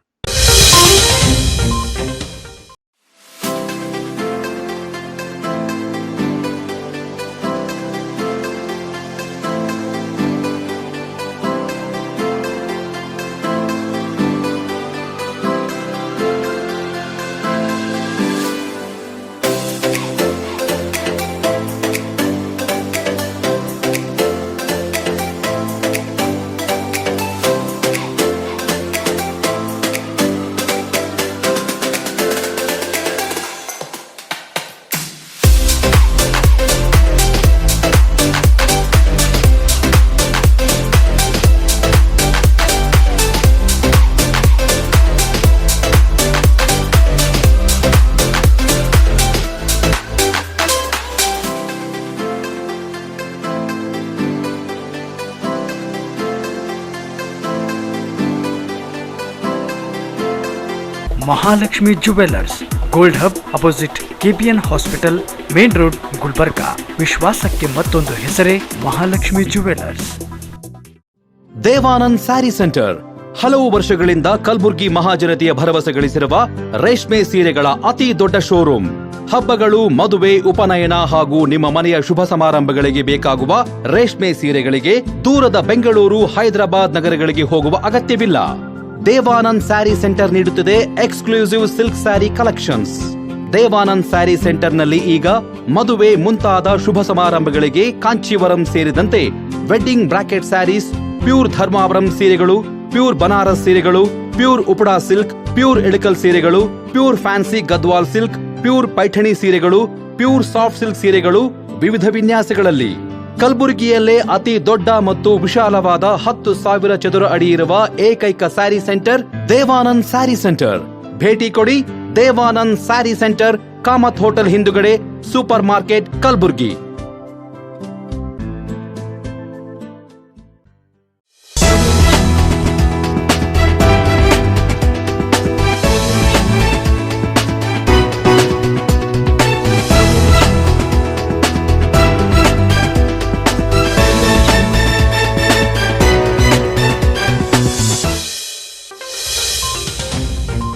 Mahalakshmi jewellers, gold hub opposite KPN hospital, main road, Gulbarga. ವಿಶ್ವಾಸಕ್ಕೆ ಮತ್ತೊಂದು ಹೆಸರೇ ಮಹಾಲಕ್ಷ್ಮಿ ಜುವೆಲರ್ಸ್. ದೇವಾನಂದ್ ಸ್ಯಾರಿ ಸೆಂಟರ್ ಹಲವು ವರ್ಷಗಳಿಂದ ಕಲಬುರ್ಗಿ ಮಹಾಜನತೆಯ ಭರವಸೆ ಗಳಿಸಿರುವ ರೇಷ್ಮೆ ಸೀರೆಗಳ ಅತಿ ದೊಡ್ಡ ಶೋರೂಮ್. ಹಬ್ಬಗಳು, ಮದುವೆ, ಉಪನಯನ ಹಾಗೂ ನಿಮ್ಮ ಮನೆಯ ಶುಭ ಸಮಾರಂಭಗಳಿಗೆ ಬೇಕಾಗುವ ರೇಷ್ಮೆ ಸೀರೆಗಳಿಗೆ ದೂರದ ಬೆಂಗಳೂರು, ಹೈದರಾಬಾದ್ ನಗರಗಳಿಗೆ ಹೋಗುವ ಅಗತ್ಯವಿಲ್ಲ. ದೇವಾನಂದ್ ಸ್ಯಾರಿ ಸೆಂಟರ್ ನೀಡುತ್ತಿದೆ exclusive silk sari collections. Devanand sari ಸೆಂಟರ್ನಲ್ಲಿ ಈಗ ಮದುವೆ ಮುಂತಾದ ಶುಭ ಸಮಾರಂಭಗಳಿಗೆ ಕಾಂಚೀವರಂ ಸೇರಿದಂತೆ wedding brocade saris, pure Dharmavaram ಸೀರೆಗಳು, ಪ್ಯೂರ್ ಬನಾರಸ್ ಸೀರೆಗಳು, pure Uppada silk, pure Ilkal ಸೀರೆಗಳು, pure fancy Gadwal silk, pure Paithani ಸೀರೆಗಳು, ಪ್ಯೂರ್ ಸಾಫ್ಟ್ ಸಿಲ್ಕ್ ಸೀರೆಗಳು ವಿವಿಧ ವಿನ್ಯಾಸಗಳಲ್ಲಿ. ಕಲಬುರಗಿಯಲ್ಲೇ ಅತಿ ದೊಡ್ಡ ಮತ್ತು ವಿಶಾಲವಾದ 10,000 ಚದುರ ಅಡಿ ಇರುವ ಏಕೈಕ ಸ್ಯಾರಿ ಸೆಂಟರ್ ದೇವಾನಂದ್ ಸ್ಯಾರಿ ಸೆಂಟರ್. ಭೇಟಿ ಕೊಡಿ. ದೇವಾನಂದ್ ಸ್ಯಾರಿ ಸೆಂಟರ್, ಕಾಮತ್ ಹೋಟೆಲ್ ಹಿಂದುಗಡೆ, ಸೂಪರ್ ಮಾರ್ಕೆಟ್, ಕಲಬುರ್ಗಿ.